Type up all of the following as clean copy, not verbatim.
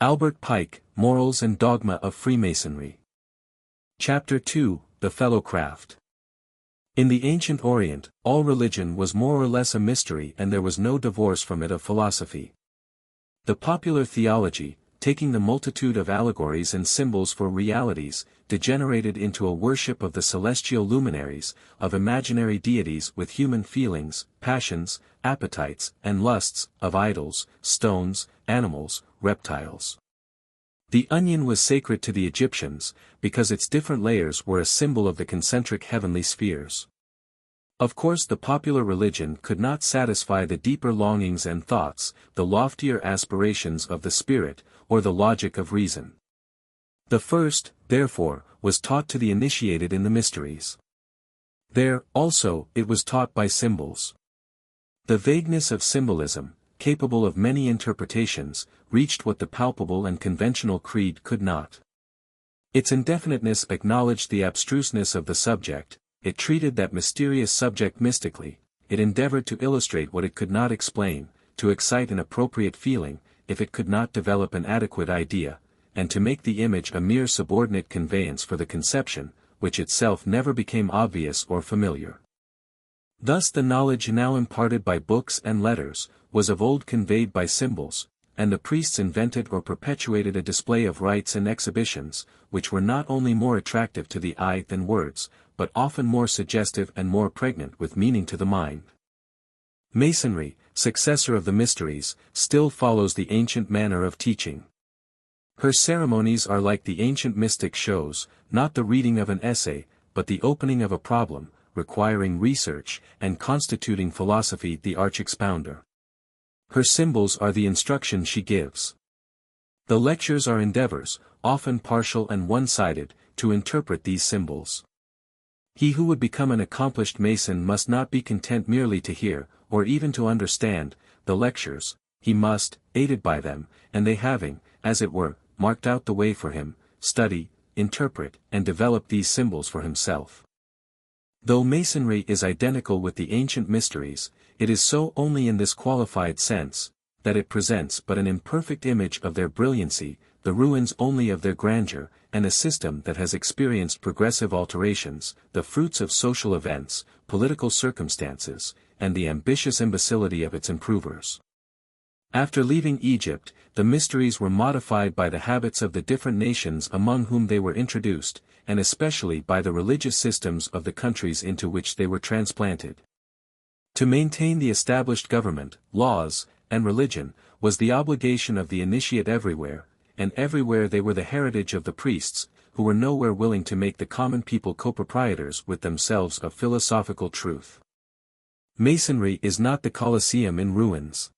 Albert Pike, Morals and Dogma of Freemasonry. Chapter 2, The Fellowcraft. In the ancient Orient, all religion was more or less a mystery and there was no divorce from it of philosophy. The popular theology, taking the multitude of allegories and symbols for realities, degenerated into a worship of the celestial luminaries, of imaginary deities with human feelings, passions, appetites, and lusts, of idols, stones, animals, reptiles. The onion was sacred to the Egyptians, because its different layers were a symbol of the concentric heavenly spheres. Of course the popular religion could not satisfy the deeper longings and thoughts, the loftier aspirations of the spirit, or the logic of reason. The first, therefore, was taught to the initiated in the mysteries. There, also, it was taught by symbols. The vagueness of symbolism, capable of many interpretations, reached what the palpable and conventional creed could not. Its indefiniteness acknowledged the abstruseness of the subject, it treated that mysterious subject mystically, it endeavored to illustrate what it could not explain, to excite an appropriate feeling, if it could not develop an adequate idea, and to make the image a mere subordinate conveyance for the conception, which itself never became obvious or familiar. Thus the knowledge now imparted by books and letters, was of old conveyed by symbols, and the priests invented or perpetuated a display of rites and exhibitions, which were not only more attractive to the eye than words, but often more suggestive and more pregnant with meaning to the mind. Masonry, successor of the mysteries, still follows the ancient manner of teaching. Her ceremonies are like the ancient mystic shows, not the reading of an essay, but the opening of a problem, requiring research, and constituting philosophy the arch-expounder. Her symbols are the instruction she gives. The lectures are endeavors, often partial and one-sided, to interpret these symbols. He who would become an accomplished Mason must not be content merely to hear, or even to understand, the lectures, he must, aided by them, and they having, as it were, marked out the way for him, study, interpret, and develop these symbols for himself. Though Masonry is identical with the ancient mysteries, it is so only in this qualified sense, that it presents but an imperfect image of their brilliancy, the ruins only of their grandeur, and a system that has experienced progressive alterations, the fruits of social events, political circumstances, and the ambitious imbecility of its improvers. After leaving Egypt, the mysteries were modified by the habits of the different nations among whom they were introduced, and especially by the religious systems of the countries into which they were transplanted. To maintain the established government, laws, and religion, was the obligation of the initiate everywhere, and everywhere they were the heritage of the priests, who were nowhere willing to make the common people co-proprietors with themselves of philosophical truth. Masonry is not the Colosseum in ruins.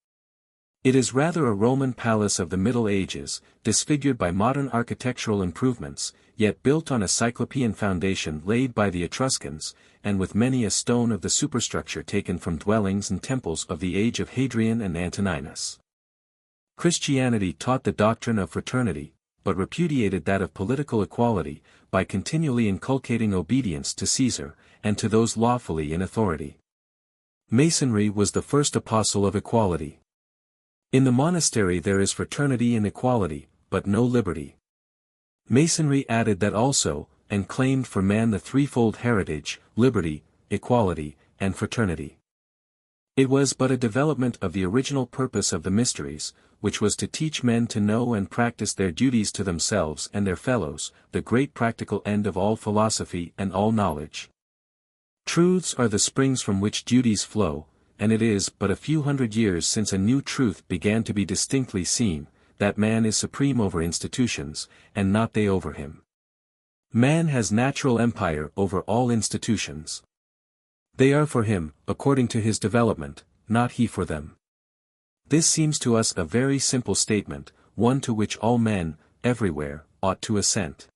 It is rather a Roman palace of the Middle Ages, disfigured by modern architectural improvements, yet built on a Cyclopean foundation laid by the Etruscans, and with many a stone of the superstructure taken from dwellings and temples of the age of Hadrian and Antoninus. Christianity taught the doctrine of fraternity, but repudiated that of political equality, by continually inculcating obedience to Caesar, and to those lawfully in authority. Masonry was the first apostle of equality. In the monastery there is fraternity and equality, but no liberty. Masonry added that also, and claimed for man the threefold heritage, liberty, equality, and fraternity. It was but a development of the original purpose of the mysteries, which was to teach men to know and practice their duties to themselves and their fellows, the great practical end of all philosophy and all knowledge. Truths are the springs from which duties flow, and it is but a few hundred years since a new truth began to be distinctly seen, that man is supreme over institutions, and not they over him. Man has natural empire over all institutions. They are for him, according to his development, not he for them. This seems to us a very simple statement, one to which all men, everywhere, ought to assent.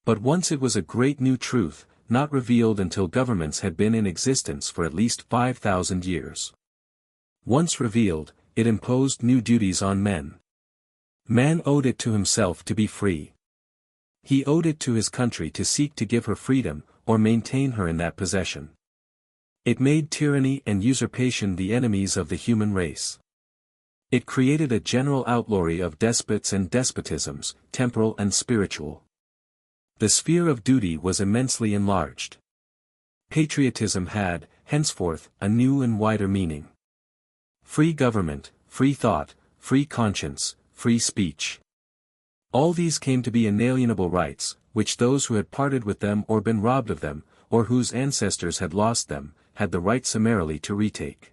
But once it was a great new truth, not revealed until governments had been in existence for at least 5,000 years. Once revealed, it imposed new duties on men. Man owed it to himself to be free. He owed it to his country to seek to give her freedom, or maintain her in that possession. It made tyranny and usurpation the enemies of the human race. It created a general outlawry of despots and despotisms, temporal and spiritual. The sphere of duty was immensely enlarged. Patriotism had, henceforth, a new and wider meaning. Free government, free thought, free conscience, free speech. All these came to be inalienable rights, which those who had parted with them or been robbed of them, or whose ancestors had lost them, had the right summarily to retake.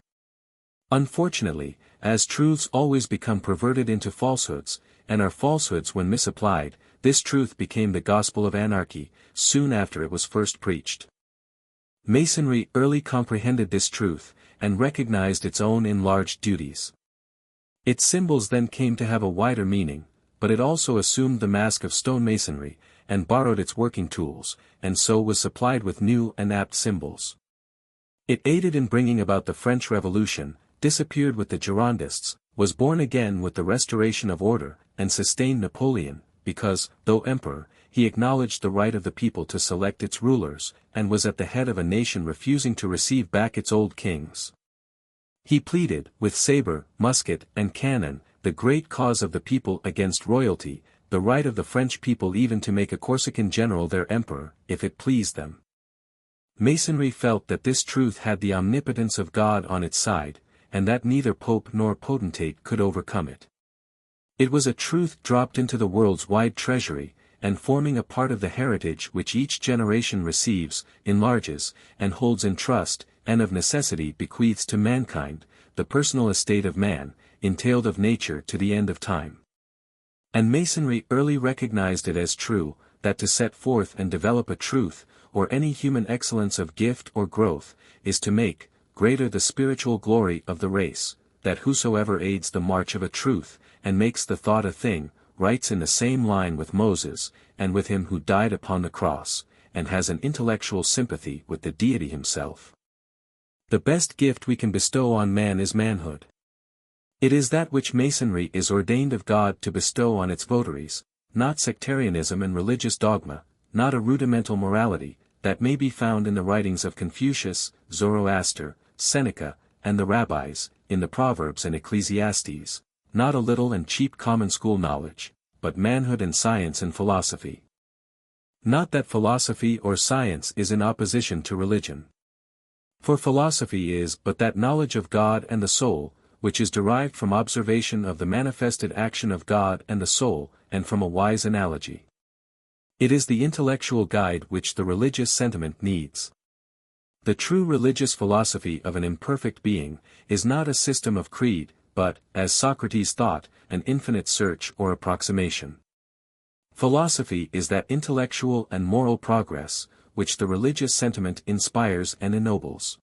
Unfortunately, as truths always become perverted into falsehoods, and are falsehoods when misapplied, this truth became the gospel of anarchy, soon after it was first preached. Masonry early comprehended this truth, and recognized its own enlarged duties. Its symbols then came to have a wider meaning, but it also assumed the mask of stonemasonry, and borrowed its working tools, and so was supplied with new and apt symbols. It aided in bringing about the French Revolution, disappeared with the Girondists, was born again with the restoration of order, and sustained Napoleon, because, though emperor, he acknowledged the right of the people to select its rulers, and was at the head of a nation refusing to receive back its old kings. He pleaded, with saber, musket, and cannon, the great cause of the people against royalty, the right of the French people even to make a Corsican general their emperor, if it pleased them. Masonry felt that this truth had the omnipotence of God on its side, and that neither pope nor potentate could overcome it. It was a truth dropped into the world's wide treasury, and forming a part of the heritage which each generation receives, enlarges, and holds in trust, and of necessity bequeaths to mankind, the personal estate of man, entailed of nature to the end of time. And Masonry early recognized it as true, that to set forth and develop a truth, or any human excellence of gift or growth, is to make greater the spiritual glory of the race, that whosoever aids the march of a truth, and makes the thought a thing, writes in the same line with Moses, and with him who died upon the cross, and has an intellectual sympathy with the deity himself. The best gift we can bestow on man is manhood. It is that which Masonry is ordained of God to bestow on its votaries, not sectarianism and religious dogma, not a rudimental morality, that may be found in the writings of Confucius, Zoroaster, Seneca, and the rabbis, in the Proverbs and Ecclesiastes, not a little and cheap common school knowledge, but manhood and science and philosophy. Not that philosophy or science is in opposition to religion. For philosophy is but that knowledge of God and the soul, which is derived from observation of the manifested action of God and the soul, and from a wise analogy. It is the intellectual guide which the religious sentiment needs. The true religious philosophy of an imperfect being, is not a system of creed, but, as Socrates thought, an infinite search or approximation. Philosophy is that intellectual and moral progress, which the religious sentiment inspires and ennobles.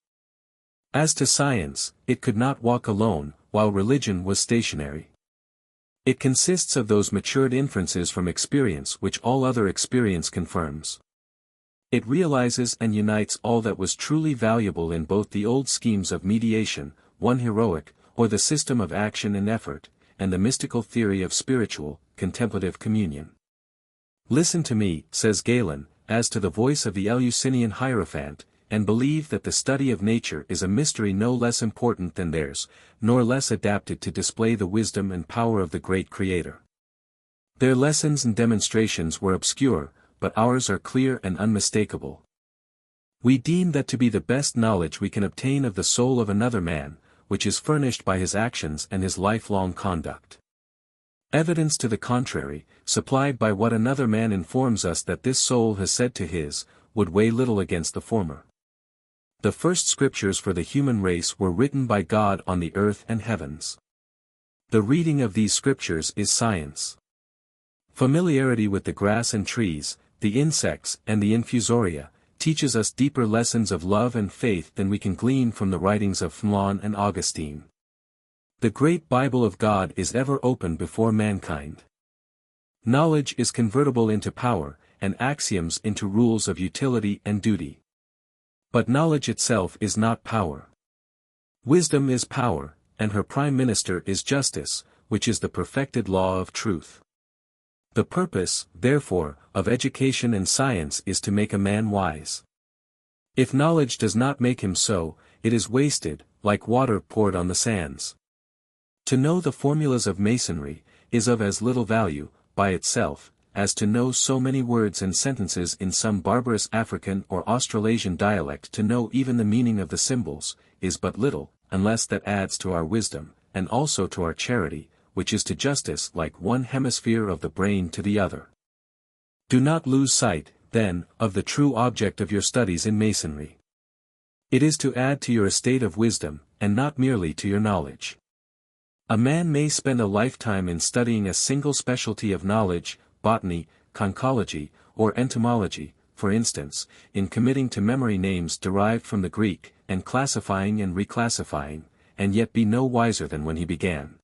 As to science, it could not walk alone, while religion was stationary. It consists of those matured inferences from experience which all other experience confirms. It realizes and unites all that was truly valuable in both the old schemes of mediation, one heroic, or the system of action and effort, and the mystical theory of spiritual, contemplative communion. Listen to me, says Galen, as to the voice of the Eleusinian Hierophant, and believe that the study of nature is a mystery no less important than theirs, nor less adapted to display the wisdom and power of the great Creator. Their lessons and demonstrations were obscure, but ours are clear and unmistakable. We deem that to be the best knowledge we can obtain of the soul of another man, which is furnished by his actions and his lifelong conduct. Evidence to the contrary, supplied by what another man informs us that this soul has said to his, would weigh little against the former. The first scriptures for the human race were written by God on the earth and heavens. The reading of these scriptures is science. Familiarity with the grass and trees, the insects and the infusoria, teaches us deeper lessons of love and faith than we can glean from the writings of Flaon and Augustine. The great Bible of God is ever open before mankind. Knowledge is convertible into power, and axioms into rules of utility and duty. But knowledge itself is not power. Wisdom is power, and her prime minister is justice, which is the perfected law of truth. The purpose, therefore, of education and science is to make a man wise. If knowledge does not make him so, it is wasted, like water poured on the sands. To know the formulas of Masonry, is of as little value, by itself, as to know so many words and sentences in some barbarous African or Australasian dialect. To know even the meaning of the symbols, is but little, unless that adds to our wisdom, and also to our charity, which is to justice like one hemisphere of the brain to the other. Do not lose sight, then, of the true object of your studies in Masonry. It is to add to your estate of wisdom, and not merely to your knowledge. A man may spend a lifetime in studying a single specialty of knowledge, botany, conchology, or entomology, for instance, in committing to memory names derived from the Greek, and classifying and reclassifying, and yet be no wiser than when he began.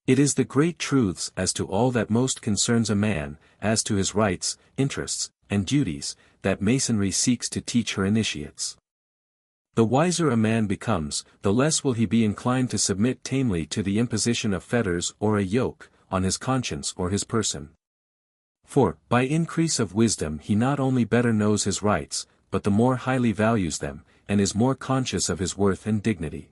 It is the great truths as to all that most concerns a man, as to his rights, interests, and duties, that Masonry seeks to teach her initiates. The wiser a man becomes, the less will he be inclined to submit tamely to the imposition of fetters or a yoke, on his conscience or his person. For, by increase of wisdom he not only better knows his rights, but the more highly values them, and is more conscious of his worth and dignity.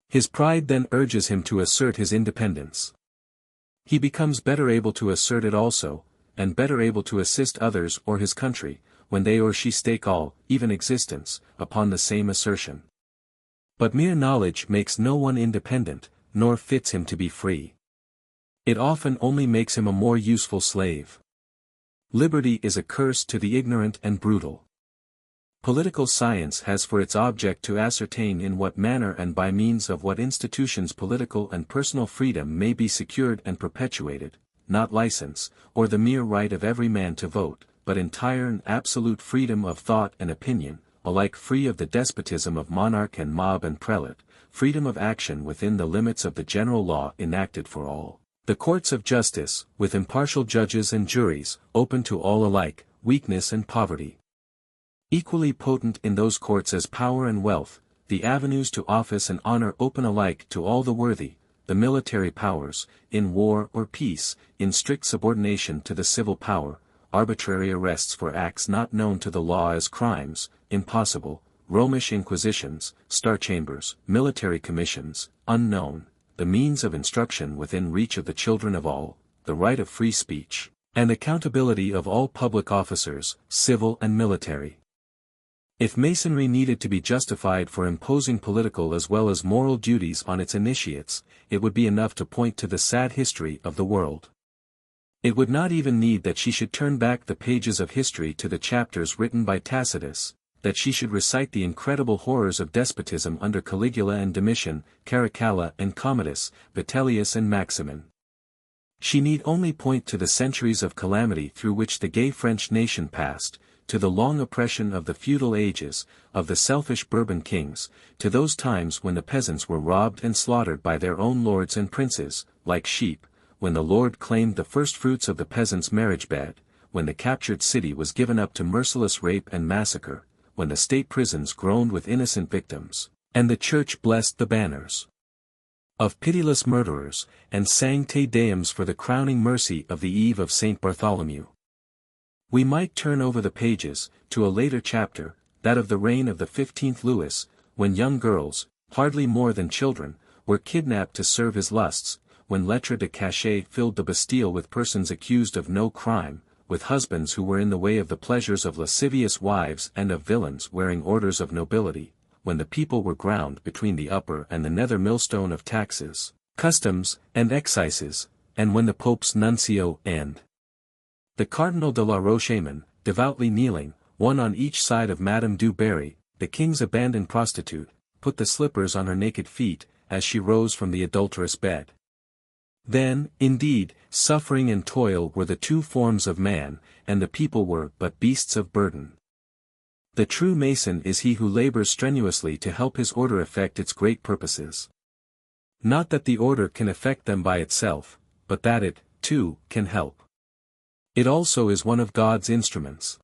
His pride then urges him to assert his independence. He becomes better able to assert it also, and better able to assist others or his country, when they or she stake all, even existence, upon the same assertion. But mere knowledge makes no one independent, nor fits him to be free. It often only makes him a more useful slave. Liberty is a curse to the ignorant and brutal. Political science has for its object to ascertain in what manner and by means of what institutions political and personal freedom may be secured and perpetuated, not license, or the mere right of every man to vote, but entire and absolute freedom of thought and opinion, alike free of the despotism of monarch and mob and prelate, freedom of action within the limits of the general law enacted for all. The courts of justice, with impartial judges and juries, open to all alike, weakness and poverty. Equally potent in those courts as power and wealth, the avenues to office and honor open alike to all the worthy, the military powers, in war or peace, in strict subordination to the civil power, arbitrary arrests for acts not known to the law as crimes, impossible, Romish inquisitions, star chambers, military commissions, unknown, the means of instruction within reach of the children of all, the right of free speech, and accountability of all public officers, civil and military. If Masonry needed to be justified for imposing political as well as moral duties on its initiates, it would be enough to point to the sad history of the world. It would not even need that she should turn back the pages of history to the chapters written by Tacitus, that she should recite the incredible horrors of despotism under Caligula and Domitian, Caracalla and Commodus, Vitellius and Maximin. She need only point to the centuries of calamity through which the gay French nation passed, to the long oppression of the feudal ages, of the selfish Bourbon kings, to those times when the peasants were robbed and slaughtered by their own lords and princes, like sheep, when the lord claimed the first fruits of the peasant's marriage bed, when the captured city was given up to merciless rape and massacre, when the state prisons groaned with innocent victims, and the church blessed the banners of pitiless murderers, and sang Te Deums for the crowning mercy of the eve of St. Bartholomew. We might turn over the pages, to a later chapter, that of the reign of the 15th Louis, when young girls, hardly more than children, were kidnapped to serve his lusts, when lettres de cachet filled the Bastille with persons accused of no crime, with husbands who were in the way of the pleasures of lascivious wives and of villains wearing orders of nobility, when the people were ground between the upper and the nether millstone of taxes, customs, and excises, and when the Pope's nuncio and the Cardinal de la Roche-Aymon, devoutly kneeling, one on each side of Madame du Barry, the king's abandoned prostitute, put the slippers on her naked feet, as she rose from the adulterous bed. Then, indeed, suffering and toil were the two forms of man, and the people were but beasts of burden. The true Mason is he who labors strenuously to help his order effect its great purposes. Not that the order can effect them by itself, but that it, too, can help. It also is one of God's instruments.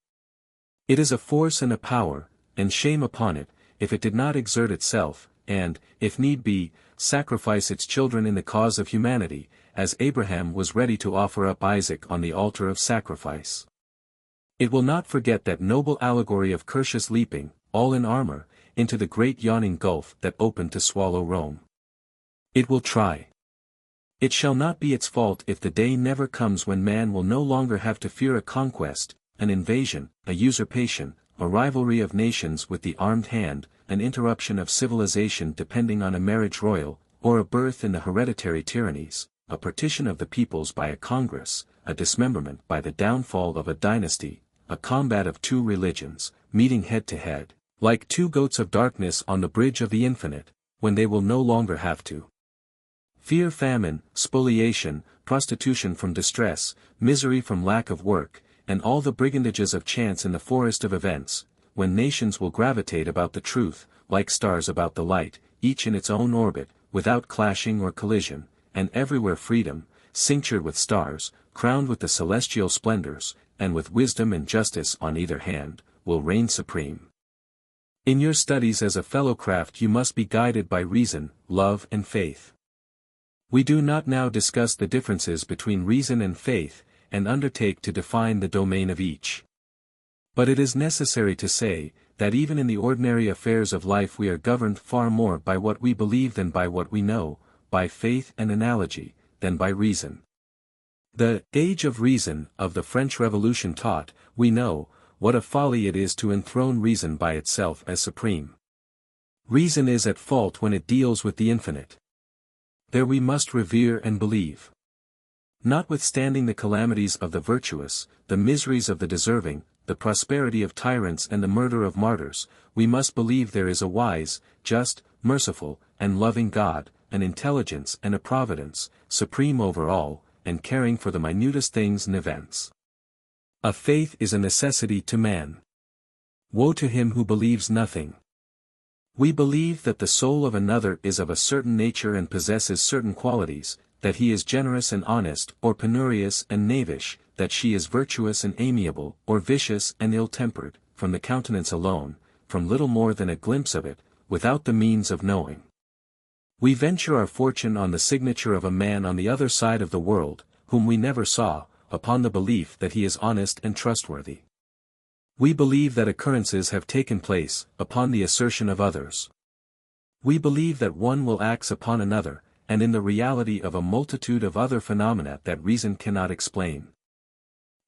It is a force and a power, and shame upon it, if it did not exert itself, and, if need be, sacrifice its children in the cause of humanity, as Abraham was ready to offer up Isaac on the altar of sacrifice. It will not forget that noble allegory of Curtius leaping, all in armor, into the great yawning gulf that opened to swallow Rome. It will try. It shall not be its fault if the day never comes when man will no longer have to fear a conquest, an invasion, a usurpation, a rivalry of nations with the armed hand, an interruption of civilization depending on a marriage royal, or a birth in the hereditary tyrannies, a partition of the peoples by a congress, a dismemberment by the downfall of a dynasty, a combat of two religions, meeting head to head, like two goats of darkness on the bridge of the infinite, when they will no longer have to fear famine, spoliation, prostitution from distress, misery from lack of work, and all the brigandages of chance in the forest of events, when nations will gravitate about the truth, like stars about the light, each in its own orbit, without clashing or collision, and everywhere freedom, cinctured with stars, crowned with the celestial splendors, and with wisdom and justice on either hand, will reign supreme. In your studies as a fellowcraft you must be guided by reason, love and faith. We do not now discuss the differences between reason and faith, and undertake to define the domain of each. But it is necessary to say, that even in the ordinary affairs of life we are governed far more by what we believe than by what we know, by faith and analogy, than by reason. The age of reason of the French Revolution taught, we know, what a folly it is to enthrone reason by itself as supreme. Reason is at fault when it deals with the infinite. There we must revere and believe. Notwithstanding the calamities of the virtuous, the miseries of the deserving, the prosperity of tyrants and the murder of martyrs, we must believe there is a wise, just, merciful, and loving God, an intelligence and a providence, supreme over all, and caring for the minutest things and events. A faith is a necessity to man. Woe to him who believes nothing. We believe that the soul of another is of a certain nature and possesses certain qualities, that he is generous and honest, or penurious and knavish, that she is virtuous and amiable, or vicious and ill-tempered, from the countenance alone, from little more than a glimpse of it, without the means of knowing. We venture our fortune on the signature of a man on the other side of the world, whom we never saw, upon the belief that he is honest and trustworthy. We believe that occurrences have taken place, upon the assertion of others. We believe that one will act upon another, and in the reality of a multitude of other phenomena that reason cannot explain.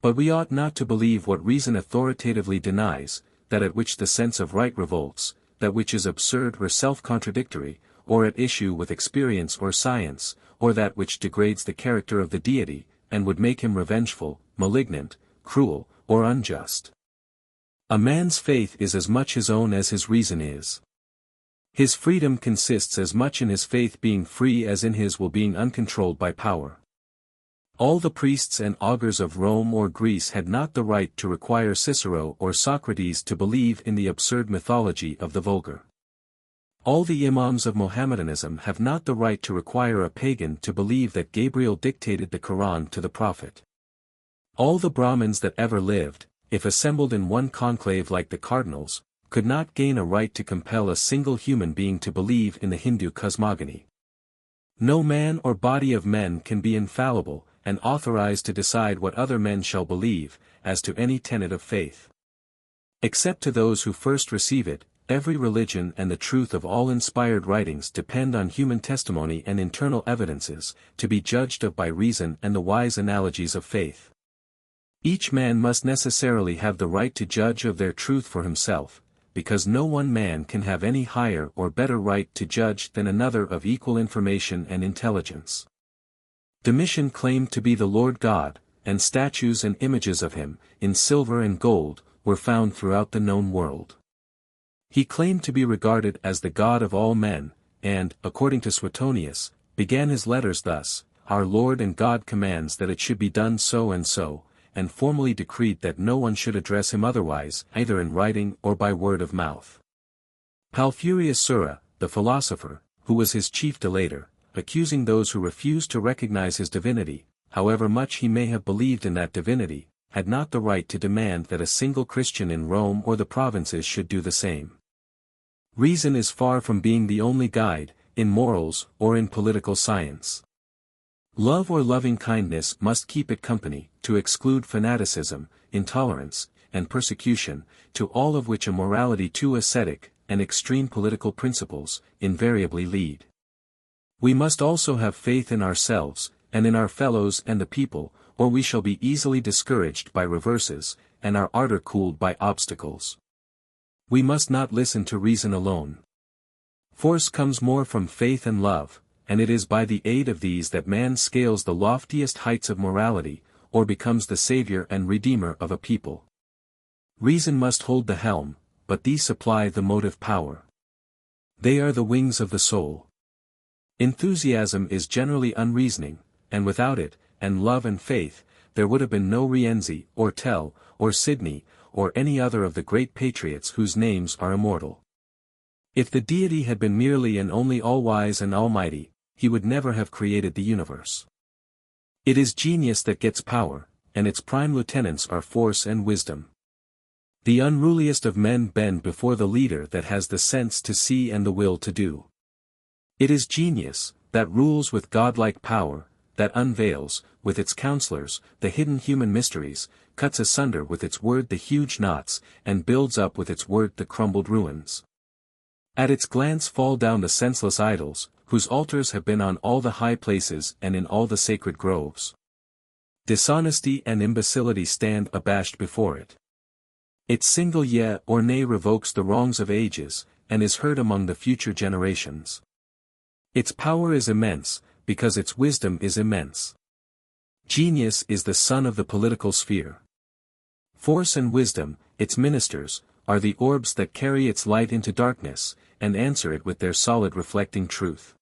But we ought not to believe what reason authoritatively denies, that at which the sense of right revolts, that which is absurd or self-contradictory, or at issue with experience or science, or that which degrades the character of the deity, and would make him revengeful, malignant, cruel, or unjust. A man's faith is as much his own as his reason is. His freedom consists as much in his faith being free as in his will being uncontrolled by power. All the priests and augurs of Rome or Greece had not the right to require Cicero or Socrates to believe in the absurd mythology of the vulgar. All the imams of Mohammedanism have not the right to require a pagan to believe that Gabriel dictated the Quran to the prophet. All the Brahmins that ever lived, if assembled in one conclave like the cardinals, could not gain a right to compel a single human being to believe in the Hindu cosmogony. No man or body of men can be infallible, and authorized to decide what other men shall believe, as to any tenet of faith. Except to those who first receive it, every religion and the truth of all inspired writings depend on human testimony and internal evidences, to be judged of by reason and the wise analogies of faith. Each man must necessarily have the right to judge of their truth for himself, because no one man can have any higher or better right to judge than another of equal information and intelligence. Domitian claimed to be the Lord God, and statues and images of him, in silver and gold, were found throughout the known world. He claimed to be regarded as the God of all men, and, according to Suetonius, began his letters thus: "Our Lord and God commands that it should be done so and so," and formally decreed that no one should address him otherwise, either in writing or by word of mouth. Palfurius Sura, the philosopher, who was his chief delator, accusing those who refused to recognize his divinity, however much he may have believed in that divinity, had not the right to demand that a single Christian in Rome or the provinces should do the same. Reason is far from being the only guide, in morals or in political science. Love or loving kindness must keep it company, to exclude fanaticism, intolerance, and persecution, to all of which a morality too ascetic, and extreme political principles, invariably lead. We must also have faith in ourselves, and in our fellows and the people, or we shall be easily discouraged by reverses, and our ardor cooled by obstacles. We must not listen to reason alone. Force comes more from faith and love, and it is by the aid of these that man scales the loftiest heights of morality, or becomes the savior and redeemer of a people. Reason must hold the helm, but these supply the motive power. They are the wings of the soul. Enthusiasm is generally unreasoning, and without it, and love and faith, there would have been no Rienzi, or Tell, or Sidney, or any other of the great patriots whose names are immortal. If the deity had been merely and only all-wise and almighty, he would never have created the universe. It is genius that gets power, and its prime lieutenants are force and wisdom. The unruliest of men bend before the leader that has the sense to see and the will to do. It is genius, that rules with godlike power, that unveils, with its counselors, the hidden human mysteries, cuts asunder with its word the huge knots, and builds up with its word the crumbled ruins. At its glance fall down the senseless idols, whose altars have been on all the high places and in all the sacred groves. Dishonesty and imbecility stand abashed before it. Its single yea or nay revokes the wrongs of ages, and is heard among the future generations. Its power is immense, because its wisdom is immense. Genius is the sun of the political sphere. Force and wisdom, its ministers, are the orbs that carry its light into darkness, and answer it with their solid reflecting truth.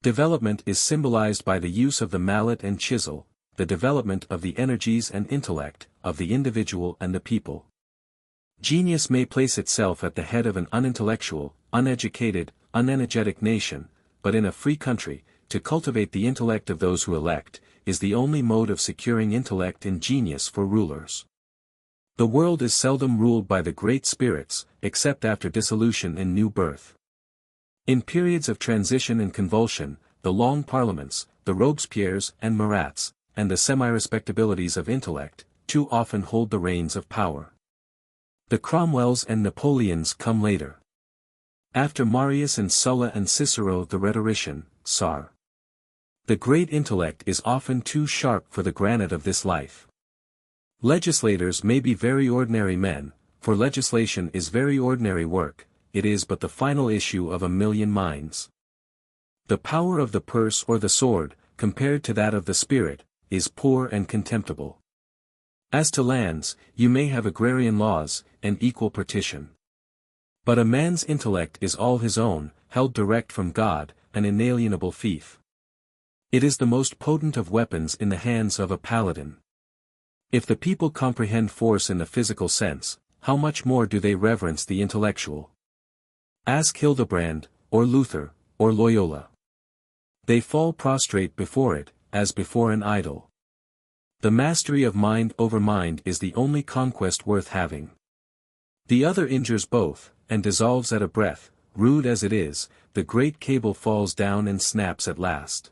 Development is symbolized by the use of the mallet and chisel, the development of the energies and intellect, of the individual and the people. Genius may place itself at the head of an unintellectual, uneducated, unenergetic nation, but in a free country, to cultivate the intellect of those who elect, is the only mode of securing intellect and genius for rulers. The world is seldom ruled by the great spirits, except after dissolution and new birth. In periods of transition and convulsion, the long parliaments, the Robespierres and Marats, and the semi-respectabilities of intellect, too often hold the reins of power. The Cromwells and Napoleons come later. After Marius and Sulla and Cicero the rhetorician, Czar. The great intellect is often too sharp for the granite of this life. Legislators may be very ordinary men, for legislation is very ordinary work, it is but the final issue of a million minds. The power of the purse or the sword, compared to that of the spirit, is poor and contemptible. As to lands, you may have agrarian laws, and equal partition. But a man's intellect is all his own, held direct from God, an inalienable fief. It is the most potent of weapons in the hands of a paladin. If the people comprehend force in the physical sense, how much more do they reverence the intellectual? Ask Hildebrand, or Luther, or Loyola. They fall prostrate before it, as before an idol. The mastery of mind over mind is the only conquest worth having. The other injures both, and dissolves at a breath. Rude as it is, the great cable falls down and snaps at last.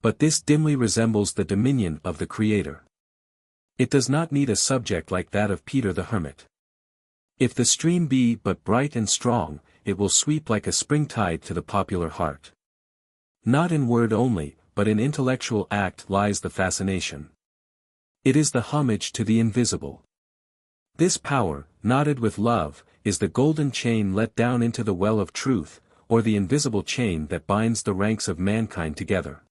But this dimly resembles the dominion of the Creator. It does not need a subject like that of Peter the Hermit. If the stream be but bright and strong, it will sweep like a spring tide to the popular heart. Not in word only, but in intellectual act lies the fascination. It is the homage to the invisible. This power, knotted with love, is the golden chain let down into the well of truth, or the invisible chain that binds the ranks of mankind together.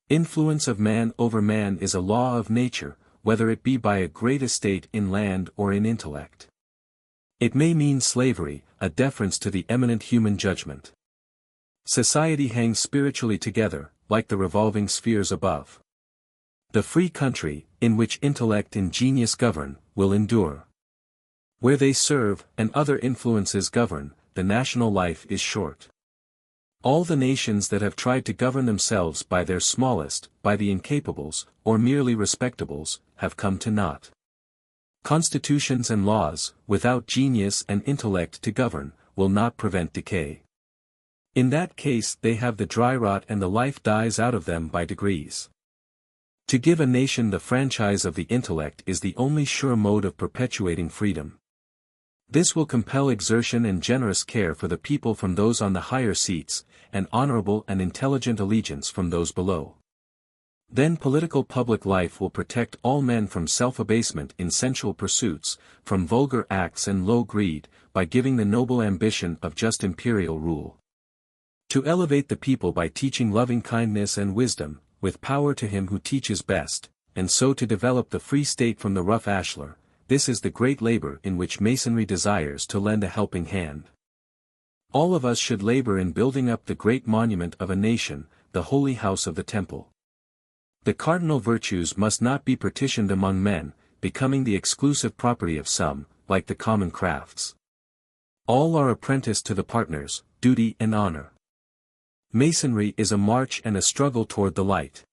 Influence of man over man is a law of nature, whether it be by a great estate in land or in intellect. It may mean slavery, a deference to the eminent human judgment. Society hangs spiritually together, like the revolving spheres above. The free country, in which intellect and genius govern, will endure. Where they serve, and other influences govern, the national life is short. All the nations that have tried to govern themselves by their smallest, by the incapables, or merely respectables, have come to naught. Constitutions and laws, without genius and intellect to govern, will not prevent decay. In that case they have the dry rot and the life dies out of them by degrees. To give a nation the franchise of the intellect is the only sure mode of perpetuating freedom. This will compel exertion and generous care for the people from those on the higher seats, and honorable and intelligent allegiance from those below. Then political public life will protect all men from self-abasement in sensual pursuits, from vulgar acts and low greed, by giving the noble ambition of just imperial rule. To elevate the people by teaching loving kindness and wisdom, with power to him who teaches best, and so to develop the free state from the rough ashlar, this is the great labor in which Masonry desires to lend a helping hand. All of us should labor in building up the great monument of a nation, the holy house of the temple. The cardinal virtues must not be partitioned among men, becoming the exclusive property of some, like the common crafts. All are apprenticed to the partners, duty and honor. Masonry is a march and a struggle toward the light.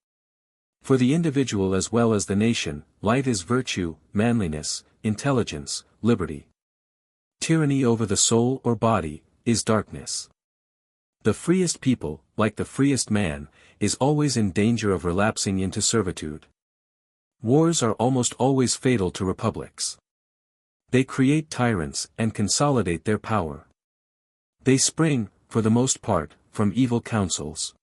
For the individual as well as the nation, light is virtue, manliness, intelligence, liberty. Tyranny over the soul or body is darkness. The freest people, like the freest man, is always in danger of relapsing into servitude. Wars are almost always fatal to republics. They create tyrants and consolidate their power. They spring, for the most part, from evil counsels.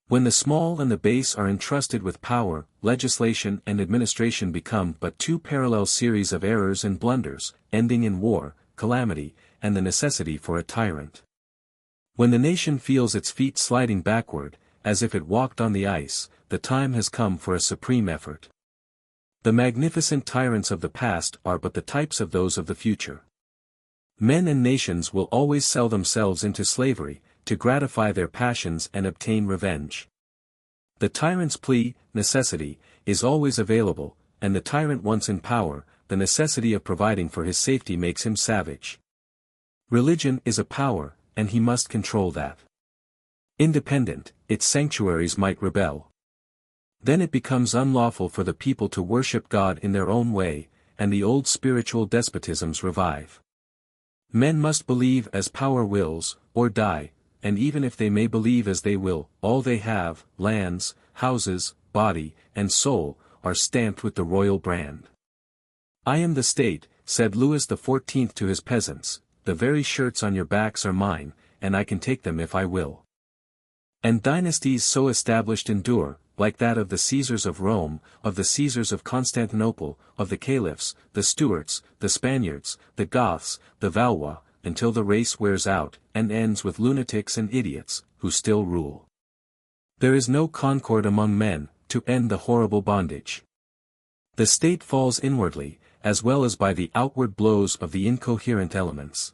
When the small and the base are entrusted with power, legislation and administration become but two parallel series of errors and blunders, ending in war, calamity, and the necessity for a tyrant. When the nation feels its feet sliding backward, as if it walked on the ice, the time has come for a supreme effort. The magnificent tyrants of the past are but the types of those of the future. Men and nations will always sell themselves into slavery, to gratify their passions and obtain revenge. The tyrant's plea, necessity, is always available, and the tyrant once in power, the necessity of providing for his safety makes him savage. Religion is a power, and he must control that. Independent, its sanctuaries might rebel. Then it becomes unlawful for the people to worship God in their own way, and the old spiritual despotisms revive. Men must believe as power wills, or die, and even if they may believe as they will, all they have, lands, houses, body, and soul, are stamped with the royal brand. I am the state, said Louis XIV to his peasants, the very shirts on your backs are mine, and I can take them if I will. And dynasties so established endure, like that of the Caesars of Rome, of the Caesars of Constantinople, of the Caliphs, the Stuarts, the Spaniards, the Goths, the Valois, until the race wears out, and ends with lunatics and idiots, who still rule. There is no concord among men, to end the horrible bondage. The state falls inwardly, as well as by the outward blows of the incoherent elements.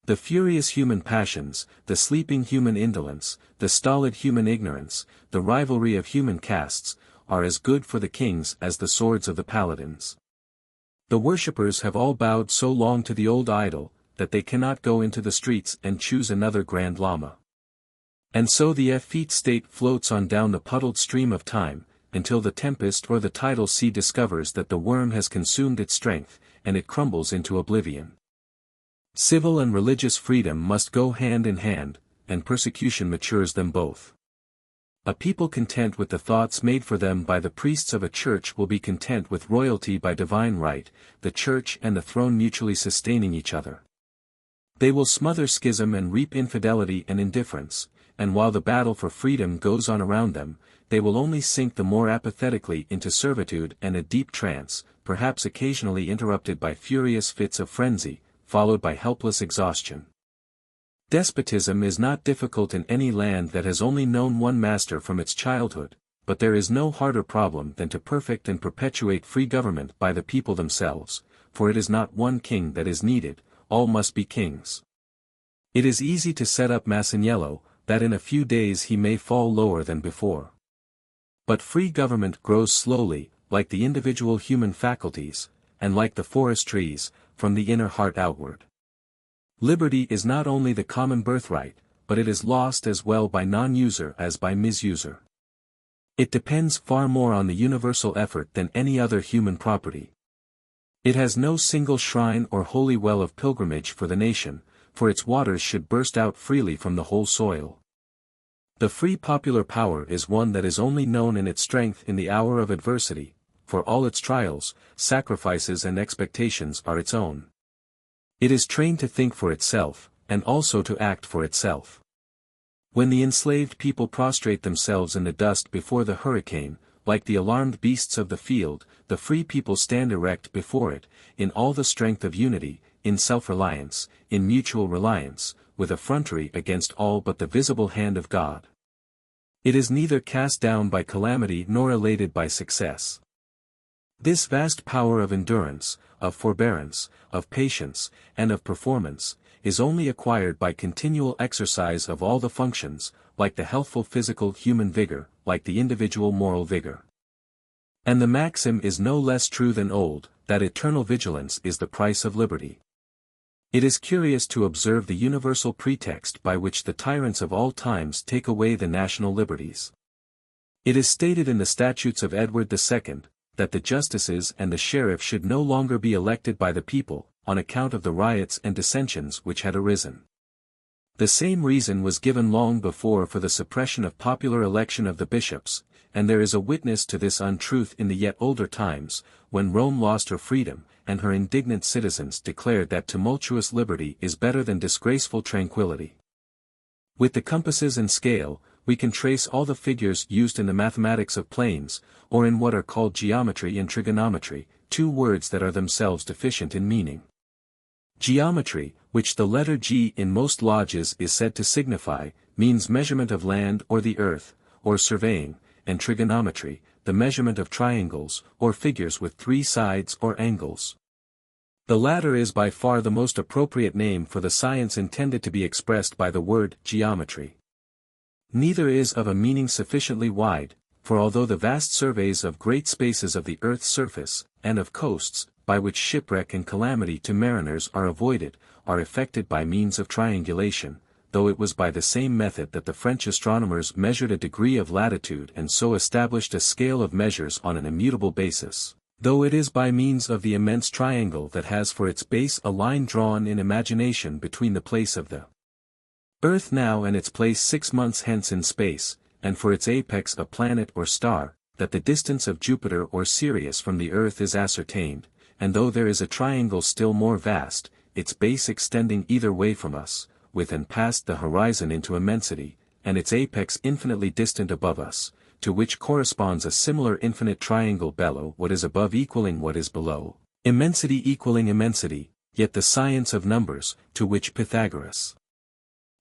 The furious human passions, the sleeping human indolence, the stolid human ignorance, the rivalry of human castes, are as good for the kings as the swords of the paladins. The worshippers have all bowed so long to the old idol, that they cannot go into the streets and choose another Grand Lama. And so the effete state floats on down the puddled stream of time, until the tempest or the tidal sea discovers that the worm has consumed its strength, and it crumbles into oblivion. Civil and religious freedom must go hand in hand, and persecution matures them both. A people content with the thoughts made for them by the priests of a church will be content with royalty by divine right, the church and the throne mutually sustaining each other. They will smother schism and reap infidelity and indifference, and while the battle for freedom goes on around them, they will only sink the more apathetically into servitude and a deep trance, perhaps occasionally interrupted by furious fits of frenzy, followed by helpless exhaustion. Despotism is not difficult in any land that has only known one master from its childhood, but there is no harder problem than to perfect and perpetuate free government by the people themselves, for it is not one king that is needed, all must be kings. It is easy to set up Masaniello, that in a few days he may fall lower than before. But free government grows slowly, like the individual human faculties, and like the forest trees, from the inner heart outward. Liberty is not only the common birthright, but it is lost as well by non-user as by misuser. It depends far more on the universal effort than any other human property. It has no single shrine or holy well of pilgrimage for the nation, for its waters should burst out freely from the whole soil. The free popular power is one that is only known in its strength in the hour of adversity, for all its trials, sacrifices and expectations are its own. It is trained to think for itself, and also to act for itself. When the enslaved people prostrate themselves in the dust before the hurricane, like the alarmed beasts of the field, the free people stand erect before it, in all the strength of unity, in self-reliance, in mutual reliance, with effrontery against all but the visible hand of God. It is neither cast down by calamity nor elated by success. This vast power of endurance, of forbearance, of patience, and of performance, is only acquired by continual exercise of all the functions, like the healthful physical human vigor, like the individual moral vigor. And the maxim is no less true than old, that eternal vigilance is the price of liberty. It is curious to observe the universal pretext by which the tyrants of all times take away the national liberties. It is stated in the statutes of Edward II, that the justices and the sheriff should no longer be elected by the people, on account of the riots and dissensions which had arisen. The same reason was given long before for the suppression of popular election of the bishops, and there is a witness to this untruth in the yet older times, when Rome lost her freedom, and her indignant citizens declared that tumultuous liberty is better than disgraceful tranquility. With the compasses and scale, we can trace all the figures used in the mathematics of planes, or in what are called geometry and trigonometry, two words that are themselves deficient in meaning. Geometry, which the letter G in most lodges is said to signify, means measurement of land or the earth, or surveying, and trigonometry, the measurement of triangles, or figures with three sides or angles. The latter is by far the most appropriate name for the science intended to be expressed by the word geometry. Neither is of a meaning sufficiently wide, for although the vast surveys of great spaces of the earth's surface, and of coasts, by which shipwreck and calamity to mariners are avoided, are effected by means of triangulation, though it was by the same method that the French astronomers measured a degree of latitude and so established a scale of measures on an immutable basis, though it is by means of the immense triangle that has for its base a line drawn in imagination between the place of the earth now and its place 6 months hence in space, and for its apex a planet or star, that the distance of Jupiter or Sirius from the earth is ascertained, and though there is a triangle still more vast, its base extending either way from us, with and past the horizon into immensity, and its apex infinitely distant above us, to which corresponds a similar infinite triangle below what is above equaling what is below, immensity equaling immensity, yet the science of numbers, to which Pythagoras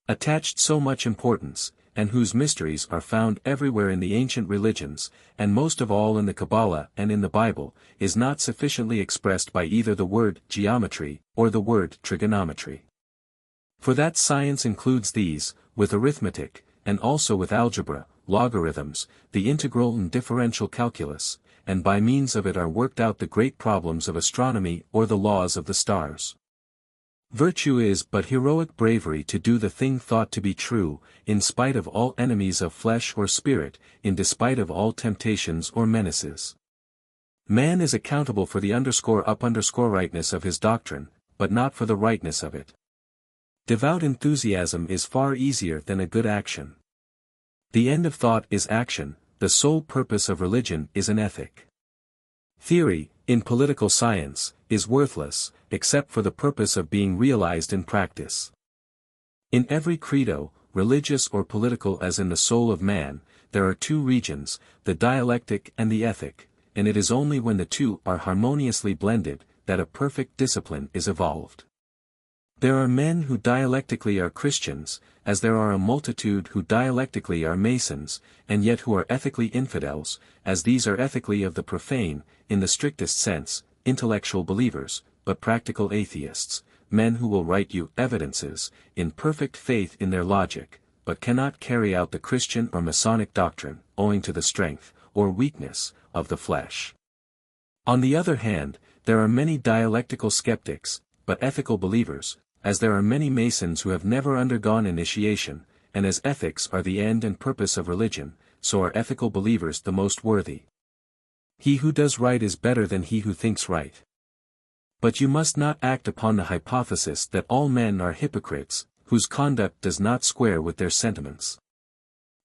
attached so much importance, and whose mysteries are found everywhere in the ancient religions, and most of all in the Kabbalah and in the Bible, is not sufficiently expressed by either the word geometry, or the word trigonometry. For that science includes these, with arithmetic, and also with algebra, logarithms, the integral and differential calculus, and by means of it are worked out the great problems of astronomy or the laws of the stars. Virtue is but heroic bravery to do the thing thought to be true, in spite of all enemies of flesh or spirit, in despite of all temptations or menaces. Man is accountable for the rightness of his doctrine, but not for the rightness of it. Devout enthusiasm is far easier than a good action. The end of thought is action, the sole purpose of religion is an ethic. Theory, in political science, is worthless, except for the purpose of being realized in practice. In every credo, religious or political as in the soul of man, there are two regions, the dialectic and the ethic, and it is only when the two are harmoniously blended, that a perfect discipline is evolved. There are men who dialectically are Christians, as there are a multitude who dialectically are Masons, and yet who are ethically infidels, as these are ethically of the profane, in the strictest sense, intellectual believers, but practical atheists, men who will write you evidences, in perfect faith in their logic, but cannot carry out the Christian or Masonic doctrine, owing to the strength, or weakness, of the flesh. On the other hand, there are many dialectical skeptics, but ethical believers, as there are many Masons who have never undergone initiation, and as ethics are the end and purpose of religion, so are ethical believers the most worthy. He who does right is better than he who thinks right. But you must not act upon the hypothesis that all men are hypocrites, whose conduct does not square with their sentiments.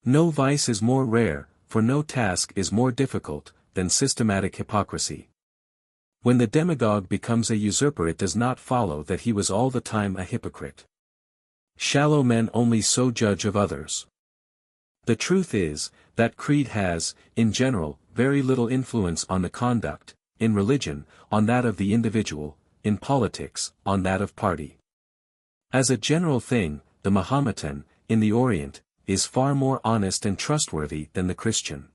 No vice is more rare, for no task is more difficult, than systematic hypocrisy. When the demagogue becomes a usurper, it does not follow that he was all the time a hypocrite. Shallow men only so judge of others. The truth is, that creed has, in general, very little influence on the conduct, in religion, on that of the individual, in politics, on that of party. As a general thing, the Mahometan, in the Orient, is far more honest and trustworthy than the Christian.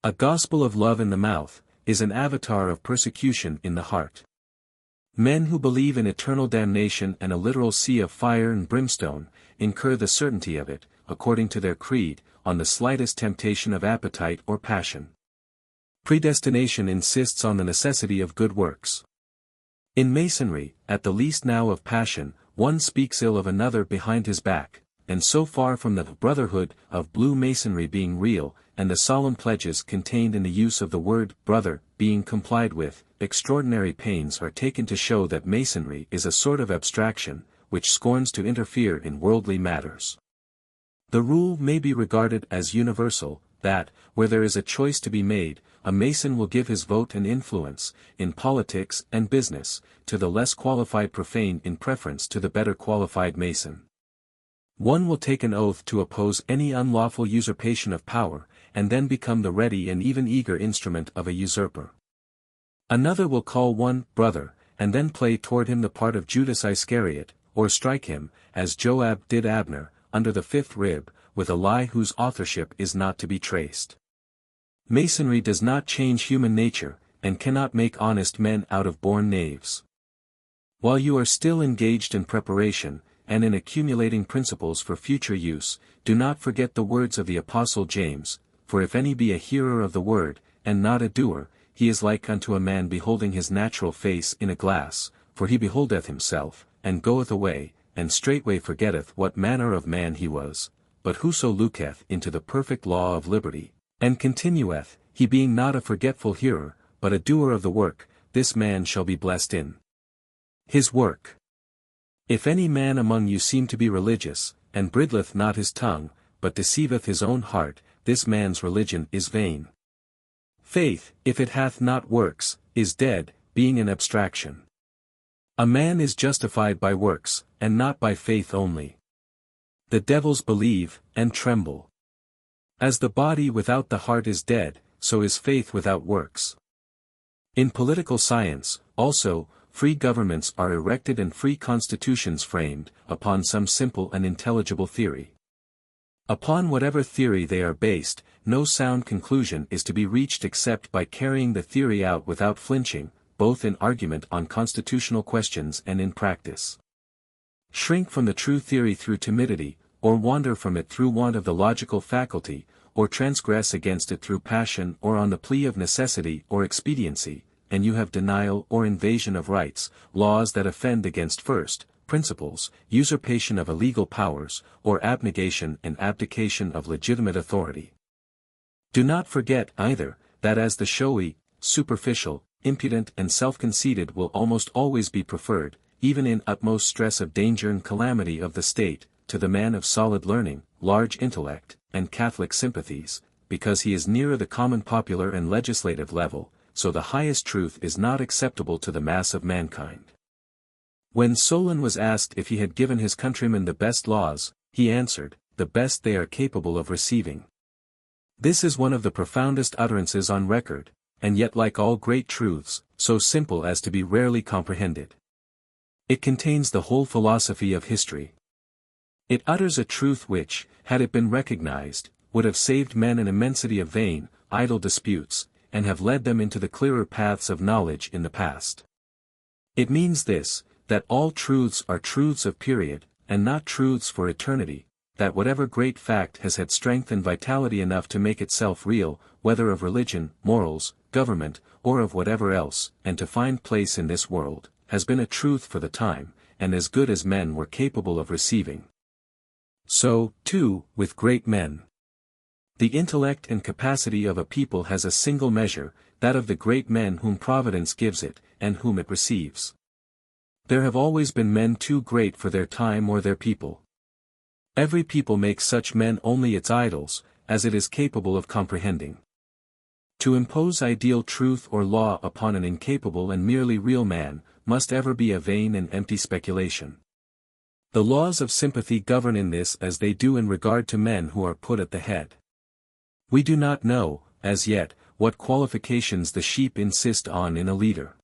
A gospel of love in the mouth, is an avatar of persecution in the heart. Men who believe in eternal damnation and a literal sea of fire and brimstone, incur the certainty of it, according to their creed, on the slightest temptation of appetite or passion. Predestination insists on the necessity of good works. In Masonry, at the least now of passion, one speaks ill of another behind his back, and so far from the brotherhood of blue Masonry being real, and the solemn pledges contained in the use of the word brother being complied with, extraordinary pains are taken to show that Masonry is a sort of abstraction, which scorns to interfere in worldly matters. The rule may be regarded as universal, that, where there is a choice to be made, a Mason will give his vote and influence, in politics and business, to the less qualified profane in preference to the better qualified Mason. One will take an oath to oppose any unlawful usurpation of power, and then become the ready and even eager instrument of a usurper. Another will call one brother, and then play toward him the part of Judas Iscariot, or strike him, as Joab did Abner, under the fifth rib, with a lie whose authorship is not to be traced. Masonry does not change human nature, and cannot make honest men out of born knaves. While you are still engaged in preparation, and in accumulating principles for future use, do not forget the words of the Apostle James, for if any be a hearer of the word, and not a doer, he is like unto a man beholding his natural face in a glass, for he beholdeth himself, and goeth away, and straightway forgetteth what manner of man he was. But whoso looketh into the perfect law of liberty, and continueth, he being not a forgetful hearer, but a doer of the work, this man shall be blessed in his work. If any man among you seem to be religious, and bridleth not his tongue, but deceiveth his own heart, this man's religion is vain. Faith, if it hath not works, is dead, being an abstraction. A man is justified by works, and not by faith only. The devils believe, and tremble. As the body without the heart is dead, so is faith without works. In political science, also, free governments are erected and free constitutions framed, upon some simple and intelligible theory. Upon whatever theory they are based, no sound conclusion is to be reached except by carrying the theory out without flinching, both in argument on constitutional questions and in practice. Shrink from the true theory through timidity, or wander from it through want of the logical faculty, or transgress against it through passion or on the plea of necessity or expediency, and you have denial or invasion of rights, laws that offend against first principles, usurpation of illegal powers, or abnegation and abdication of legitimate authority. Do not forget, either, that as the showy, superficial, impudent and self-conceited will almost always be preferred, even in utmost stress of danger and calamity of the state, to the man of solid learning, large intellect, and Catholic sympathies, because he is nearer the common popular and legislative level, so the highest truth is not acceptable to the mass of mankind. When Solon was asked if he had given his countrymen the best laws, he answered, the best they are capable of receiving. This is one of the profoundest utterances on record, and yet like all great truths, so simple as to be rarely comprehended. It contains the whole philosophy of history. It utters a truth which, had it been recognized, would have saved men an immensity of vain, idle disputes, and have led them into the clearer paths of knowledge in the past. It means this, that all truths are truths of period, and not truths for eternity, that whatever great fact has had strength and vitality enough to make itself real, whether of religion, morals, government, or of whatever else, and to find place in this world, has been a truth for the time, and as good as men were capable of receiving. So, too, with great men. The intellect and capacity of a people has a single measure, that of the great men whom Providence gives it, and whom it receives. There have always been men too great for their time or their people. Every people makes such men only its idols, as it is capable of comprehending. To impose ideal truth or law upon an incapable and merely real man, must ever be a vain and empty speculation. The laws of sympathy govern in this as they do in regard to men who are put at the head. We do not know, as yet, what qualifications the sheep insist on in a leader.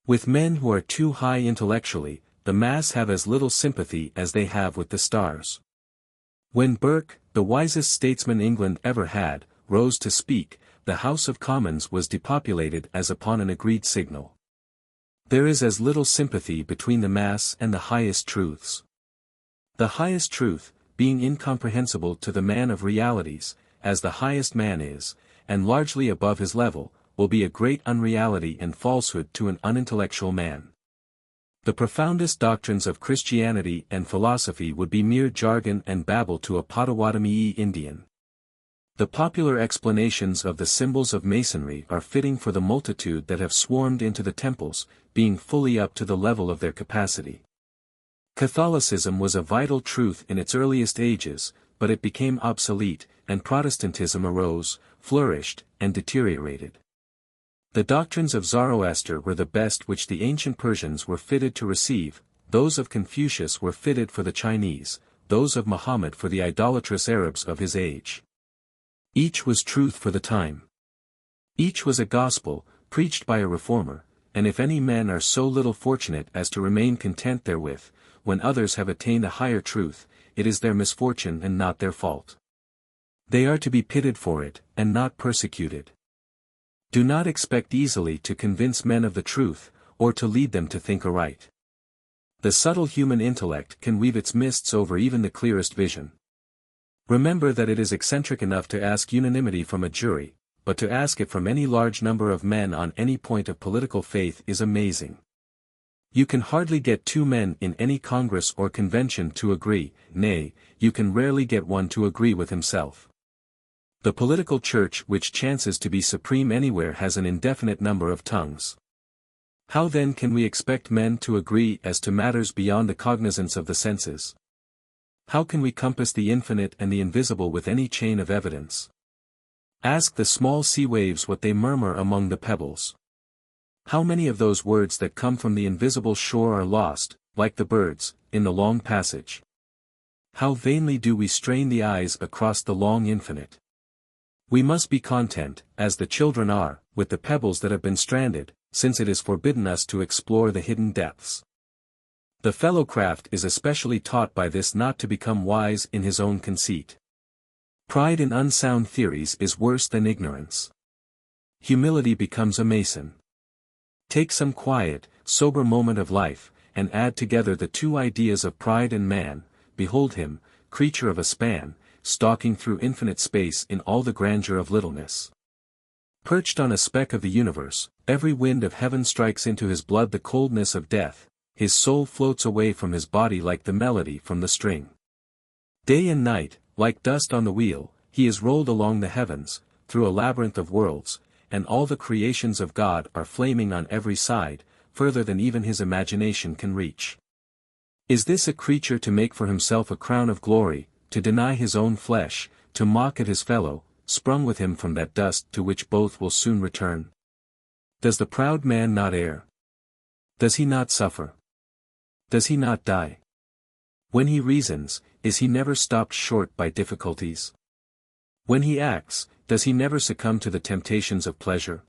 With men who are too high intellectually, the mass have as little sympathy as they have with the stars. When Burke, the wisest statesman England ever had, rose to speak, the House of Commons was depopulated as upon an agreed signal. There is as little sympathy between the mass and the highest truths. The highest truth, being incomprehensible to the man of realities, as the highest man is, and largely above his level, will be a great unreality and falsehood to an unintellectual man. The profoundest doctrines of Christianity and philosophy would be mere jargon and babble to a Potawatomi Indian. The popular explanations of the symbols of Masonry are fitting for the multitude that have swarmed into the temples, being fully up to the level of their capacity. Catholicism was a vital truth in its earliest ages, but it became obsolete, and Protestantism arose, flourished, and deteriorated. The doctrines of Zoroaster were the best which the ancient Persians were fitted to receive, those of Confucius were fitted for the Chinese, those of Muhammad for the idolatrous Arabs of his age. Each was truth for the time. Each was a gospel, preached by a reformer, and if any men are so little fortunate as to remain content therewith, when others have attained a higher truth, it is their misfortune and not their fault. They are to be pitied for it, and not persecuted. Do not expect easily to convince men of the truth, or to lead them to think aright. The subtle human intellect can weave its mists over even the clearest vision. Remember that it is eccentric enough to ask unanimity from a jury, but to ask it from any large number of men on any point of political faith is amazing. You can hardly get two men in any congress or convention to agree, nay, you can rarely get one to agree with himself. The political church which chances to be supreme anywhere has an indefinite number of tongues. How then can we expect men to agree as to matters beyond the cognizance of the senses? How can we compass the infinite and the invisible with any chain of evidence? Ask the small sea waves what they murmur among the pebbles. How many of those words that come from the invisible shore are lost, like the birds, in the long passage? How vainly do we strain the eyes across the long infinite? We must be content, as the children are, with the pebbles that have been stranded, since it is forbidden us to explore the hidden depths. The fellowcraft is especially taught by this not to become wise in his own conceit. Pride in unsound theories is worse than ignorance. Humility becomes a mason. Take some quiet, sober moment of life, and add together the two ideas of pride and man, behold him, creature of a span, stalking through infinite space in all the grandeur of littleness. Perched on a speck of the universe, every wind of heaven strikes into his blood the coldness of death, his soul floats away from his body like the melody from the string. Day and night, like dust on the wheel, he is rolled along the heavens, through a labyrinth of worlds, and all the creations of God are flaming on every side, further than even his imagination can reach. Is this a creature to make for himself a crown of glory, to deny his own flesh, to mock at his fellow, sprung with him from that dust to which both will soon return? Does the proud man not err? Does he not suffer? Does he not die? When he reasons, is he never stopped short by difficulties? When he acts, does he never succumb to the temptations of pleasure?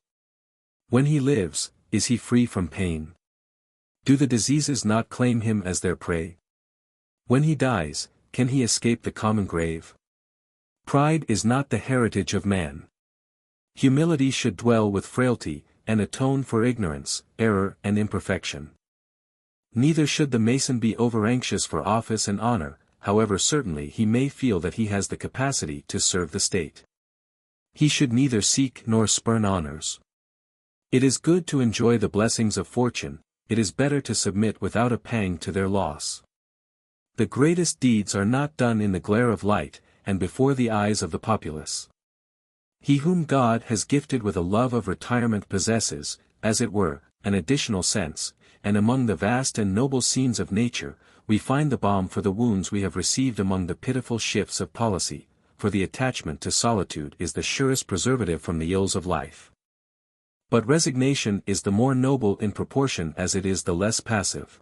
When he lives, is he free from pain? Do the diseases not claim him as their prey? When he dies, can he escape the common grave? Pride is not the heritage of man. Humility should dwell with frailty, and atone for ignorance, error and imperfection. Neither should the Mason be over-anxious for office and honor, however certainly he may feel that he has the capacity to serve the state. He should neither seek nor spurn honors. It is good to enjoy the blessings of fortune, it is better to submit without a pang to their loss. The greatest deeds are not done in the glare of light, and before the eyes of the populace. He whom God has gifted with a love of retirement possesses, as it were, an additional sense, and among the vast and noble scenes of nature, we find the balm for the wounds we have received among the pitiful shifts of policy, for the attachment to solitude is the surest preservative from the ills of life. But resignation is the more noble in proportion as it is the less passive.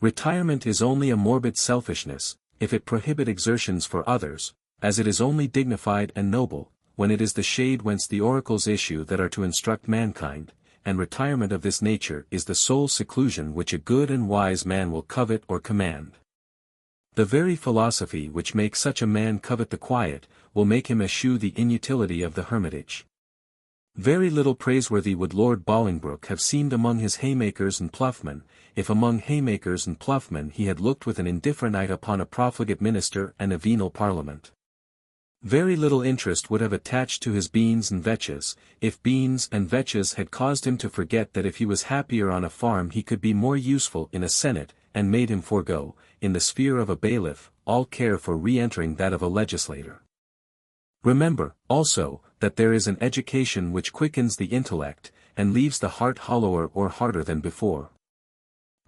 Retirement is only a morbid selfishness, if it prohibit exertions for others, as it is only dignified and noble, when it is the shade whence the oracles issue that are to instruct mankind, and retirement of this nature is the sole seclusion which a good and wise man will covet or command. The very philosophy which makes such a man covet the quiet, will make him eschew the inutility of the hermitage. Very little praiseworthy would Lord Bolingbroke have seemed among his haymakers and ploughmen, if among haymakers and ploughmen he had looked with an indifferent eye upon a profligate minister and a venal parliament. Very little interest would have attached to his beans and vetches, if beans and vetches had caused him to forget that if he was happier on a farm he could be more useful in a senate, and made him forego, in the sphere of a bailiff, all care for re-entering that of a legislator. Remember, also, that there is an education which quickens the intellect, and leaves the heart hollower or harder than before.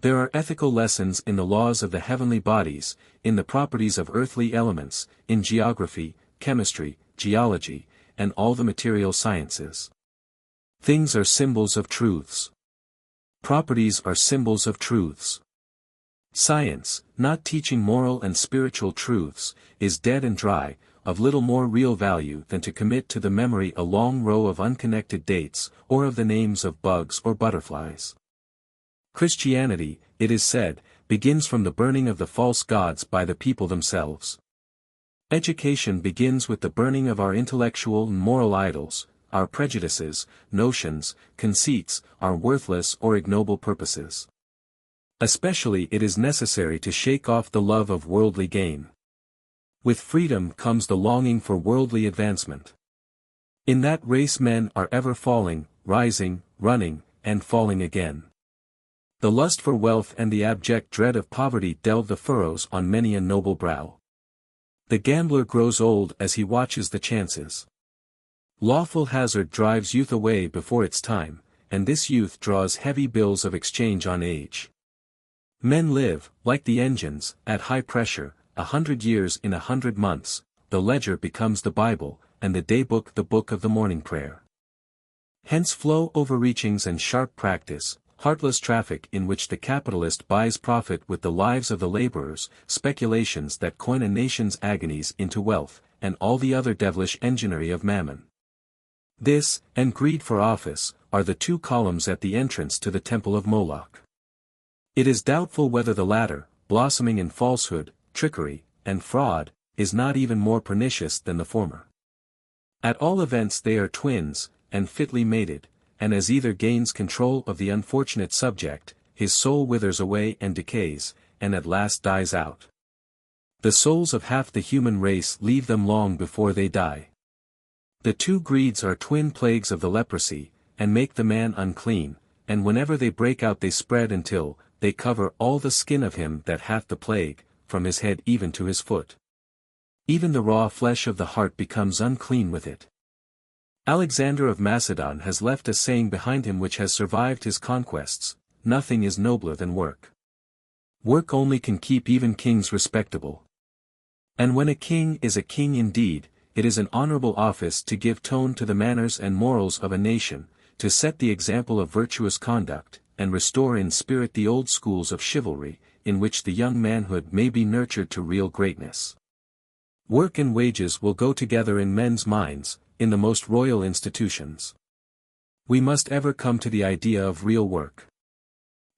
There are ethical lessons in the laws of the heavenly bodies, in the properties of earthly elements, in geography, chemistry, geology, and all the material sciences. Things are symbols of truths. Properties are symbols of truths. Science, not teaching moral and spiritual truths, is dead and dry, of little more real value than to commit to the memory a long row of unconnected dates, or of the names of bugs or butterflies. Christianity, it is said, begins from the burning of the false gods by the people themselves. Education begins with the burning of our intellectual and moral idols, our prejudices, notions, conceits, our worthless or ignoble purposes. Especially it is necessary to shake off the love of worldly gain. With freedom comes the longing for worldly advancement. In that race men are ever falling, rising, running, and falling again. The lust for wealth and the abject dread of poverty delve the furrows on many a noble brow. The gambler grows old as he watches the chances. Lawful hazard drives youth away before its time, and this youth draws heavy bills of exchange on age. Men live, like the engines, at high pressure, 100 years in 100 months, the ledger becomes the Bible, and the day book the book of the morning prayer. Hence flow overreachings and sharp practice, heartless traffic in which the capitalist buys profit with the lives of the laborers, speculations that coin a nation's agonies into wealth, and all the other devilish enginery of mammon. This, and greed for office, are the two columns at the entrance to the temple of Moloch. It is doubtful whether the latter, blossoming in falsehood, trickery, and fraud, is not even more pernicious than the former. At all events they are twins, and fitly mated, and as either gains control of the unfortunate subject, his soul withers away and decays, and at last dies out. The souls of half the human race leave them long before they die. The two greeds are twin plagues of the leprosy, and make the man unclean, and whenever they break out they spread until they cover all the skin of him that hath the plague, from his head even to his foot. Even the raw flesh of the heart becomes unclean with it. Alexander of Macedon has left a saying behind him which has survived his conquests: nothing is nobler than work. Work only can keep even kings respectable. And when a king is a king indeed, it is an honorable office to give tone to the manners and morals of a nation, to set the example of virtuous conduct, and restore in spirit the old schools of chivalry, in which the young manhood may be nurtured to real greatness. Work and wages will go together in men's minds, in the most royal institutions. We must ever come to the idea of real work.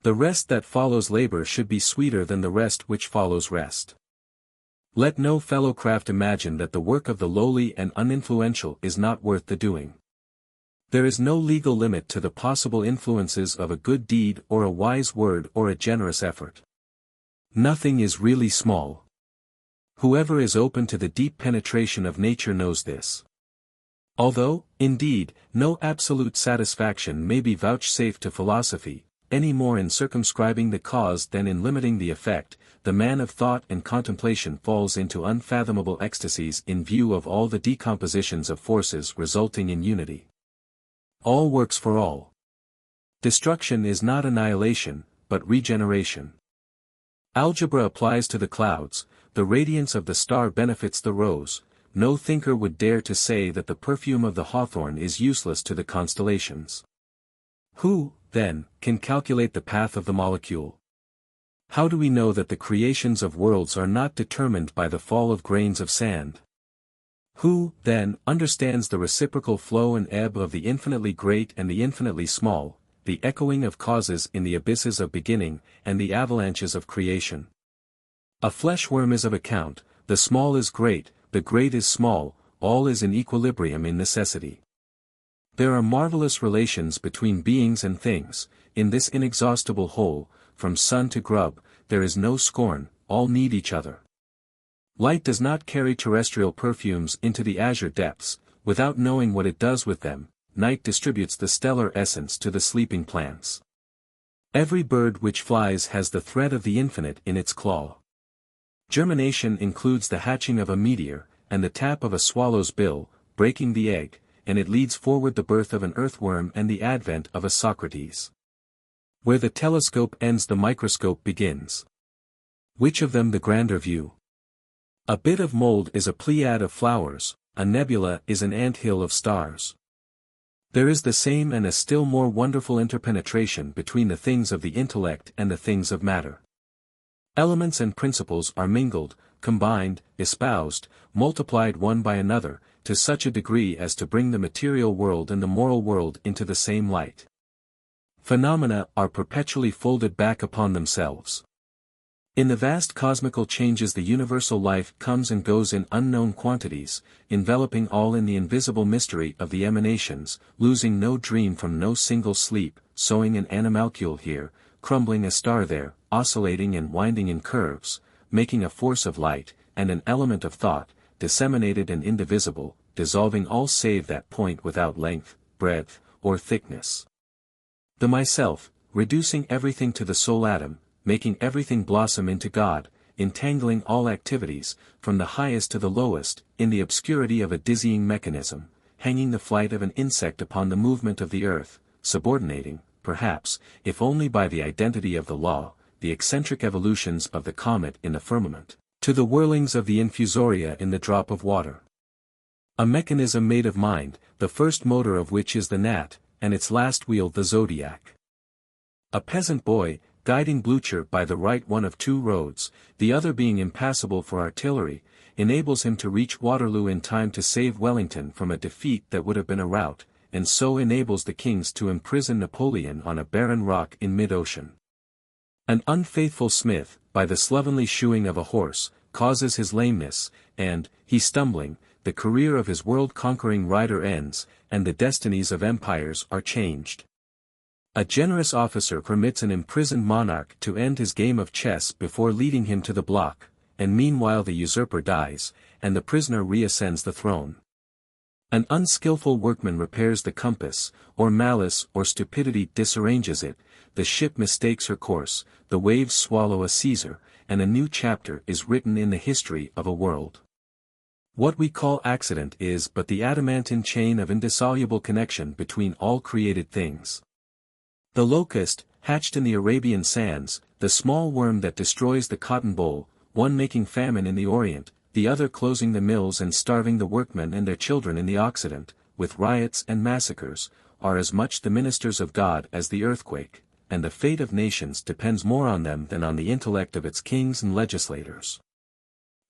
The rest that follows labor should be sweeter than the rest which follows rest. Let no fellow craft imagine that the work of the lowly and uninfluential is not worth the doing. There is no legal limit to the possible influences of a good deed or a wise word or a generous effort. Nothing is really small. Whoever is open to the deep penetration of nature knows this. Although, indeed, no absolute satisfaction may be vouchsafed to philosophy, any more in circumscribing the cause than in limiting the effect, the man of thought and contemplation falls into unfathomable ecstasies in view of all the decompositions of forces resulting in unity. All works for all. Destruction is not annihilation, but regeneration. Algebra applies to the clouds, the radiance of the star benefits the rose. No thinker would dare to say that the perfume of the hawthorn is useless to the constellations. Who, then, can calculate the path of the molecule? How do we know that the creations of worlds are not determined by the fall of grains of sand? Who, then, understands the reciprocal flow and ebb of the infinitely great and the infinitely small, the echoing of causes in the abysses of beginning, and the avalanches of creation? A flesh-worm is of account, the small is great, the great is small, all is in equilibrium in necessity. There are marvelous relations between beings and things, in this inexhaustible whole, from sun to grub, there is no scorn, all need each other. Light does not carry terrestrial perfumes into the azure depths, without knowing what it does with them. Night distributes the stellar essence to the sleeping plants. Every bird which flies has the thread of the infinite in its claw. Germination includes the hatching of a meteor, and the tap of a swallow's bill, breaking the egg, and it leads forward the birth of an earthworm and the advent of a Socrates. Where the telescope ends the microscope begins. Which of them the grander view? A bit of mold is a pleiad of flowers, a nebula is an anthill of stars. There is the same and a still more wonderful interpenetration between the things of the intellect and the things of matter. Elements and principles are mingled, combined, espoused, multiplied one by another, to such a degree as to bring the material world and the moral world into the same light. Phenomena are perpetually folded back upon themselves. In the vast cosmical changes the universal life comes and goes in unknown quantities, enveloping all in the invisible mystery of the emanations, losing no dream from no single sleep, sowing an animalcule here, crumbling a star there, oscillating and winding in curves, making a force of light, and an element of thought, disseminated and indivisible, dissolving all save that point without length, breadth, or thickness. The myself, reducing everything to the sole atom, making everything blossom into God, entangling all activities, from the highest to the lowest, in the obscurity of a dizzying mechanism, hanging the flight of an insect upon the movement of the earth, subordinating, perhaps, if only by the identity of the law, the eccentric evolutions of the comet in the firmament, to the whirlings of the infusoria in the drop of water. A mechanism made of mind, the first motor of which is the gnat, and its last wheel the zodiac. A peasant boy, guiding Blucher by the right one of two roads, the other being impassable for artillery, enables him to reach Waterloo in time to save Wellington from a defeat that would have been a rout, and so enables the kings to imprison Napoleon on a barren rock in mid-ocean. An unfaithful smith, by the slovenly shoeing of a horse, causes his lameness, and, he stumbling, the career of his world-conquering rider ends, and the destinies of empires are changed. A generous officer permits an imprisoned monarch to end his game of chess before leading him to the block, and meanwhile the usurper dies, and the prisoner reascends the throne. An unskillful workman repairs the compass, or malice or stupidity disarranges it, the ship mistakes her course, the waves swallow a Caesar, and a new chapter is written in the history of a world. What we call accident is but the adamantine chain of indissoluble connection between all created things. The locust, hatched in the Arabian sands, the small worm that destroys the cotton boll, one making famine in the Orient, the other closing the mills and starving the workmen and their children in the Occident, with riots and massacres, are as much the ministers of God as the earthquake, and the fate of nations depends more on them than on the intellect of its kings and legislators.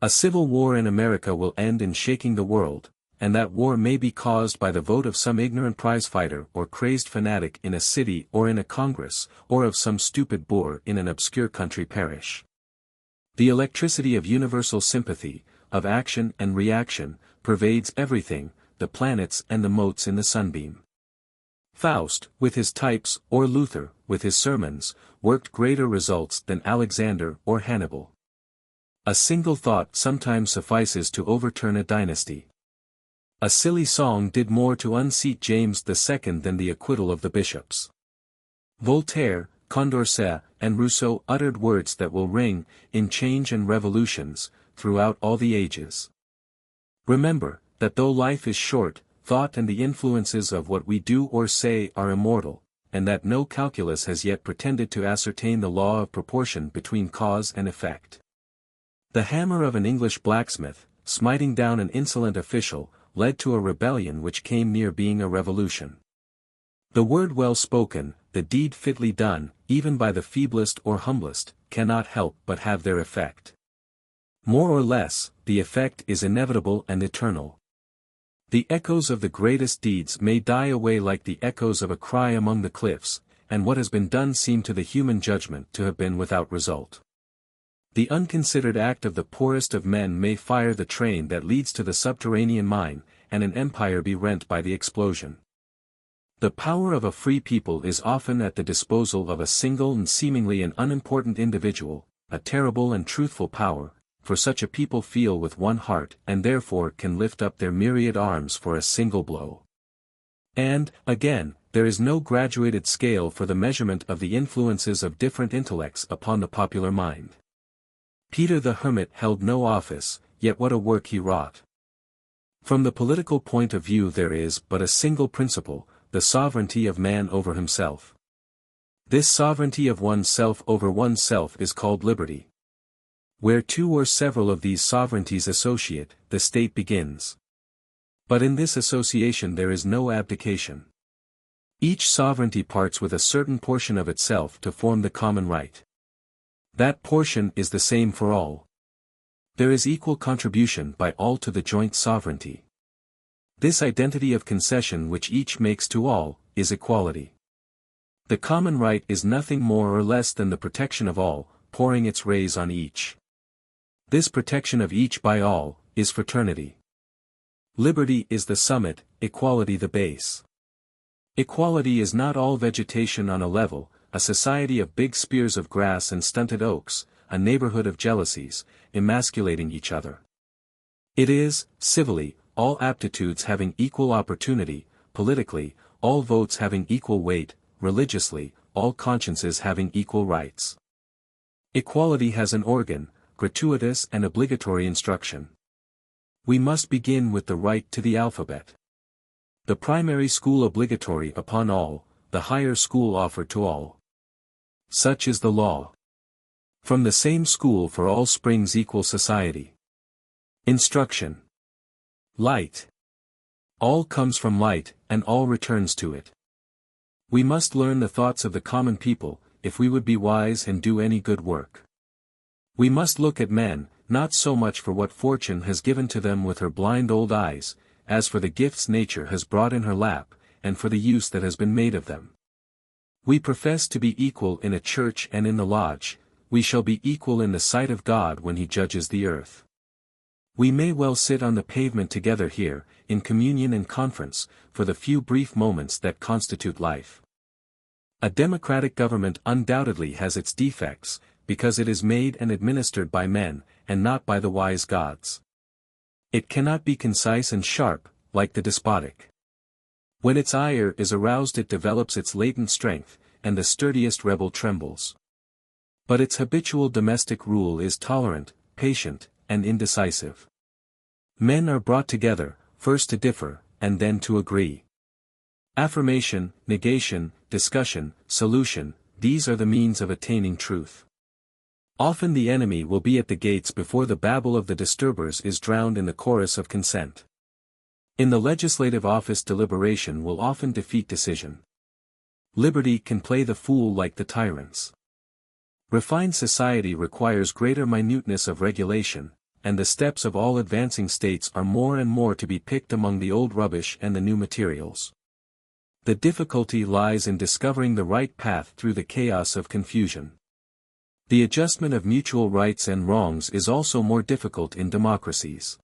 A civil war in America will end in shaking the world, and that war may be caused by the vote of some ignorant prizefighter or crazed fanatic in a city or in a congress, or of some stupid boor in an obscure country parish. The electricity of universal sympathy, of action and reaction, pervades everything, the planets and the motes in the sunbeam. Faust, with his types, or Luther, with his sermons, worked greater results than Alexander or Hannibal. A single thought sometimes suffices to overturn a dynasty. A silly song did more to unseat James II than the acquittal of the bishops. Voltaire, Condorcet, and Rousseau uttered words that will ring, in change and revolutions, throughout all the ages. Remember, that though life is short, thought and the influences of what we do or say are immortal, and that no calculus has yet pretended to ascertain the law of proportion between cause and effect. The hammer of an English blacksmith, smiting down an insolent official, led to a rebellion which came near being a revolution. The word well spoken, the deed fitly done, even by the feeblest or humblest, cannot help but have their effect. More or less, the effect is inevitable and eternal. The echoes of the greatest deeds may die away like the echoes of a cry among the cliffs, and what has been done seem to the human judgment to have been without result. The unconsidered act of the poorest of men may fire the train that leads to the subterranean mine, and an empire be rent by the explosion. The power of a free people is often at the disposal of a single and seemingly an unimportant individual, a terrible and truthful power, for such a people feel with one heart and therefore can lift up their myriad arms for a single blow. And, again, there is no graduated scale for the measurement of the influences of different intellects upon the popular mind. Peter the Hermit held no office, yet what a work he wrought. From the political point of view there is but a single principle, the sovereignty of man over himself. This sovereignty of oneself over oneself is called liberty. Where two or several of these sovereignties associate, the state begins. But in this association there is no abdication. Each sovereignty parts with a certain portion of itself to form the common right. That portion is the same for all. There is equal contribution by all to the joint sovereignty. This identity of concession which each makes to all, is equality. The common right is nothing more or less than the protection of all, pouring its rays on each. This protection of each by all, is fraternity. Liberty is the summit, equality the base. Equality is not all vegetation on a level, a society of big spears of grass and stunted oaks, a neighborhood of jealousies, emasculating each other. It is, civilly, all aptitudes having equal opportunity, politically, all votes having equal weight, religiously, all consciences having equal rights. Equality has an organ, gratuitous and obligatory instruction. We must begin with the right to the alphabet. The primary school obligatory upon all, the higher school offered to all. Such is the law. From the same school for all springs equal society. Instruction. Light. All comes from light, and all returns to it. We must learn the thoughts of the common people, if we would be wise and do any good work. We must look at men, not so much for what fortune has given to them with her blind old eyes, as for the gifts nature has brought in her lap, and for the use that has been made of them. We profess to be equal in a church and in the lodge, we shall be equal in the sight of God when he judges the earth. We may well sit on the pavement together here, in communion and conference, for the few brief moments that constitute life. A democratic government undoubtedly has its defects, because it is made and administered by men, and not by the wise gods. It cannot be concise and sharp, like the despotic. When its ire is aroused it develops its latent strength, and the sturdiest rebel trembles. But its habitual domestic rule is tolerant, patient, and indecisive. Men are brought together, first to differ, and then to agree. Affirmation, negation, discussion, solution, these are the means of attaining truth. Often the enemy will be at the gates before the babble of the disturbers is drowned in the chorus of consent. In the legislative office deliberation will often defeat decision. Liberty can play the fool like the tyrants. Refined society requires greater minuteness of regulation, and the steps of all advancing states are more and more to be picked among the old rubbish and the new materials. The difficulty lies in discovering the right path through the chaos of confusion. The adjustment of mutual rights and wrongs is also more difficult in democracies.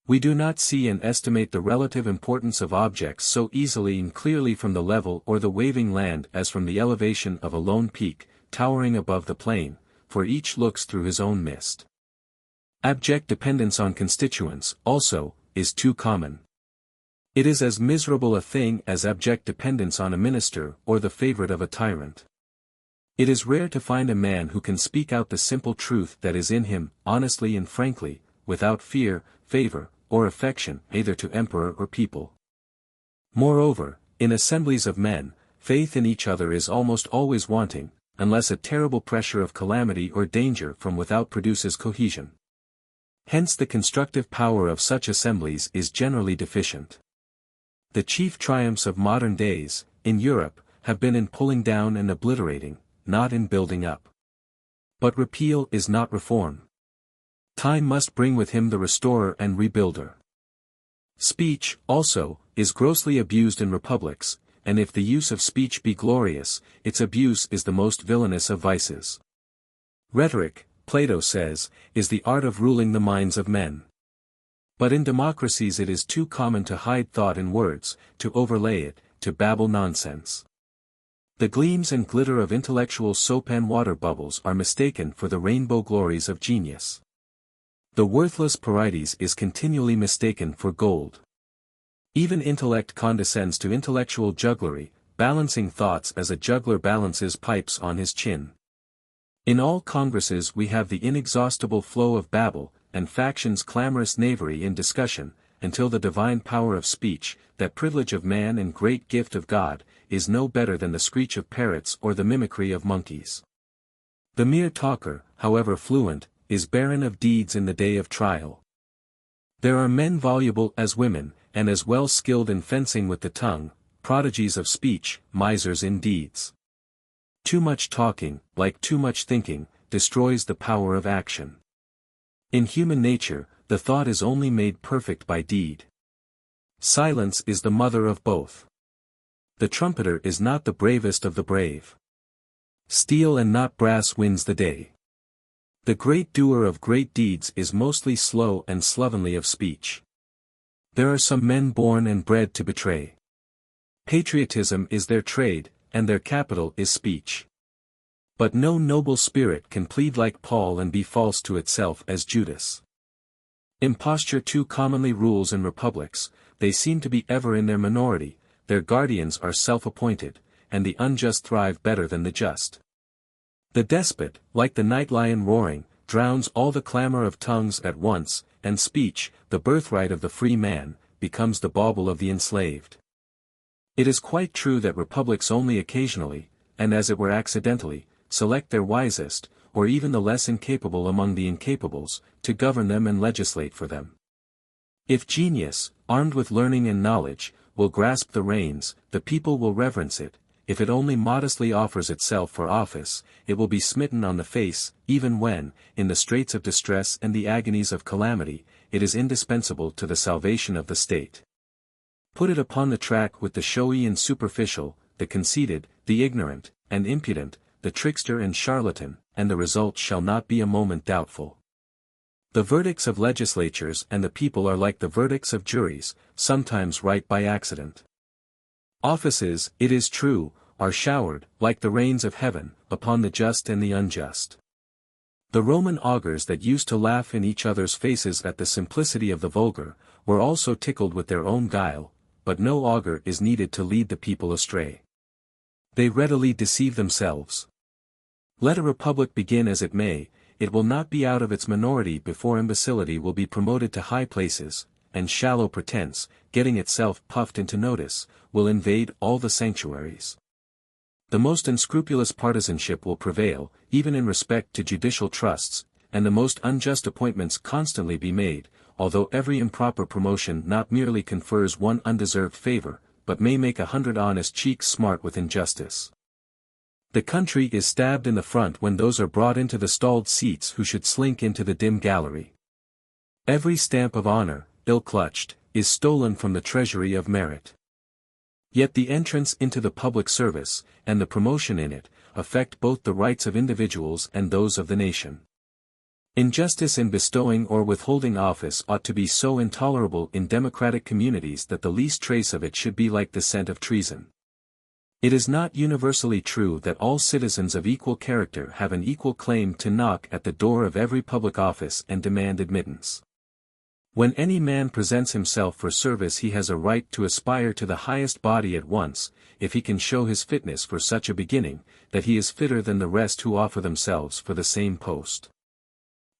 We do not see and estimate the relative importance of objects so easily and clearly from the level or the waving land as from the elevation of a lone peak, towering above the plain, for each looks through his own mist. Abject dependence on constituents, also, is too common. It is as miserable a thing as abject dependence on a minister or the favorite of a tyrant. It is rare to find a man who can speak out the simple truth that is in him, honestly and frankly, without fear, favor, or affection either to emperor or people. Moreover, in assemblies of men, faith in each other is almost always wanting, unless a terrible pressure of calamity or danger from without produces cohesion. Hence the constructive power of such assemblies is generally deficient. The chief triumphs of modern days, in Europe, have been in pulling down and obliterating, not in building up. But repeal is not reform. Time must bring with him the restorer and rebuilder. Speech, also, is grossly abused in republics, and if the use of speech be glorious, its abuse is the most villainous of vices. Rhetoric, Plato says, is the art of ruling the minds of men. But in democracies it is too common to hide thought in words, to overlay it, to babble nonsense. The gleams and glitter of intellectual soap and water bubbles are mistaken for the rainbow glories of genius. The worthless Parides is continually mistaken for gold. Even intellect condescends to intellectual jugglery, balancing thoughts as a juggler balances pipes on his chin. In all congresses we have the inexhaustible flow of babble, and factions' clamorous knavery in discussion, until the divine power of speech, that privilege of man and great gift of God, is no better than the screech of parrots or the mimicry of monkeys. The mere talker, however fluent, is barren of deeds in the day of trial. There are men voluble as women, and as well skilled in fencing with the tongue, prodigies of speech, misers in deeds. Too much talking, like too much thinking, destroys the power of action. In human nature, the thought is only made perfect by deed. Silence is the mother of both. The trumpeter is not the bravest of the brave. Steel and not brass wins the day. The great doer of great deeds is mostly slow and slovenly of speech. There are some men born and bred to betray. Patriotism is their trade, and their capital is speech. But no noble spirit can plead like Paul and be false to itself as Judas. Imposture too commonly rules in republics, they seem to be ever in their minority, their guardians are self-appointed, and the unjust thrive better than the just. The despot, like the night lion roaring, drowns all the clamor of tongues at once, and speech, the birthright of the free man, becomes the bauble of the enslaved. It is quite true that republics only occasionally, and as it were accidentally, select their wisest, or even the less incapable among the incapables, to govern them and legislate for them. If genius, armed with learning and knowledge, will grasp the reins, the people will reverence it. If it only modestly offers itself for office, it will be smitten on the face, even when, in the straits of distress and the agonies of calamity, it is indispensable to the salvation of the state. Put it upon the track with the showy and superficial, the conceited, the ignorant, and impudent, the trickster and charlatan, and the result shall not be a moment doubtful. The verdicts of legislatures and the people are like the verdicts of juries, sometimes right by accident. Offices, it is true, are showered, like the rains of heaven, upon the just and the unjust. The Roman augurs that used to laugh in each other's faces at the simplicity of the vulgar, were also tickled with their own guile, but no augur is needed to lead the people astray. They readily deceive themselves. Let a republic begin as it may, it will not be out of its minority before imbecility will be promoted to high places, and shallow pretense, getting itself puffed into notice, will invade all the sanctuaries. The most unscrupulous partisanship will prevail, even in respect to judicial trusts, and the most unjust appointments constantly be made, although every improper promotion not merely confers one undeserved favor, but may make 100 honest cheeks smart with injustice. The country is stabbed in the front when those are brought into the stalled seats who should slink into the dim gallery. Every stamp of honor, ill-clutched, is stolen from the treasury of merit. Yet the entrance into the public service, and the promotion in it, affect both the rights of individuals and those of the nation. Injustice in bestowing or withholding office ought to be so intolerable in democratic communities that the least trace of it should be like the scent of treason. It is not universally true that all citizens of equal character have an equal claim to knock at the door of every public office and demand admittance. When any man presents himself for service he has a right to aspire to the highest body at once, if he can show his fitness for such a beginning, that he is fitter than the rest who offer themselves for the same post.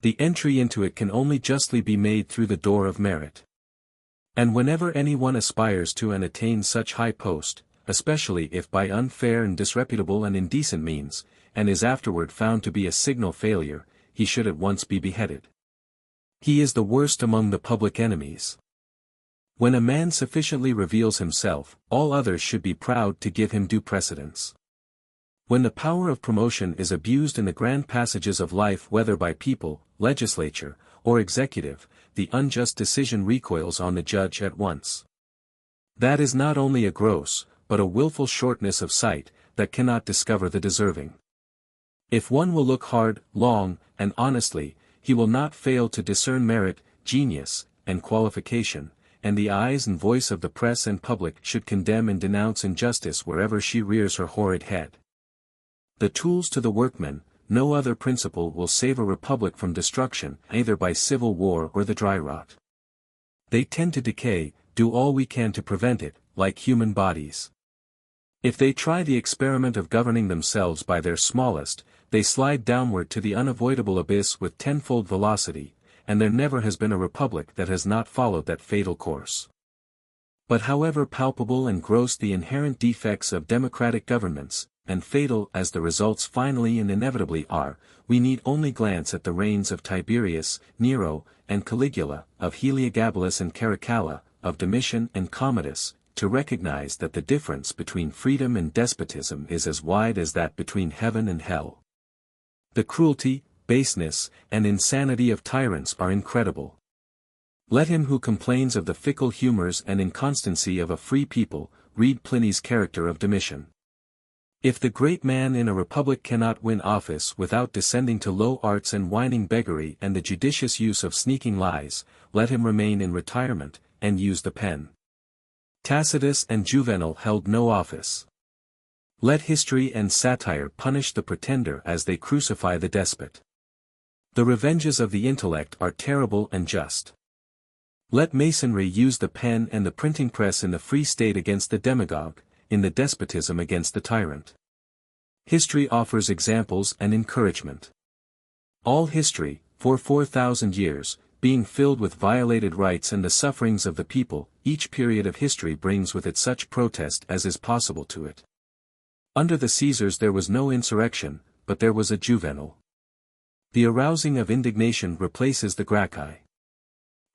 The entry into it can only justly be made through the door of merit. And whenever anyone aspires to and attains such high post, especially if by unfair and disreputable and indecent means, and is afterward found to be a signal failure, he should at once be beheaded. He is the worst among the public enemies. When a man sufficiently reveals himself, all others should be proud to give him due precedence. When the power of promotion is abused in the grand passages of life, whether by people, legislature, or executive, the unjust decision recoils on the judge at once. That is not only a gross, but a willful shortness of sight, that cannot discover the deserving. If one will look hard, long, and honestly, he will not fail to discern merit, genius, and qualification, and the eyes and voice of the press and public should condemn and denounce injustice wherever she rears her horrid head. The tools to the workman, no other principle will save a republic from destruction, either by civil war or the dry rot. They tend to decay, do all we can to prevent it, like human bodies. If they try the experiment of governing themselves by their smallest, they slide downward to the unavoidable abyss with tenfold velocity, and there never has been a republic that has not followed that fatal course. But however palpable and gross the inherent defects of democratic governments, and fatal as the results finally and inevitably are, we need only glance at the reigns of Tiberius, Nero, and Caligula, of Heliogabalus and Caracalla, of Domitian and Commodus, to recognize that the difference between freedom and despotism is as wide as that between heaven and hell. The cruelty, baseness, and insanity of tyrants are incredible. Let him who complains of the fickle humors and inconstancy of a free people, read Pliny's character of Domitian. If the great man in a republic cannot win office without descending to low arts and whining beggary and the judicious use of sneaking lies, let him remain in retirement, and use the pen. Tacitus and Juvenal held no office. Let history and satire punish the pretender as they crucify the despot. The revenges of the intellect are terrible and just. Let Masonry use the pen and the printing press in the free state against the demagogue, in the despotism against the tyrant. History offers examples and encouragement. All history, for 4,000 years, being filled with violated rights and the sufferings of the people, each period of history brings with it such protest as is possible to it. Under the Caesars there was no insurrection, but there was a Juvenal. The arousing of indignation replaces the Gracchi.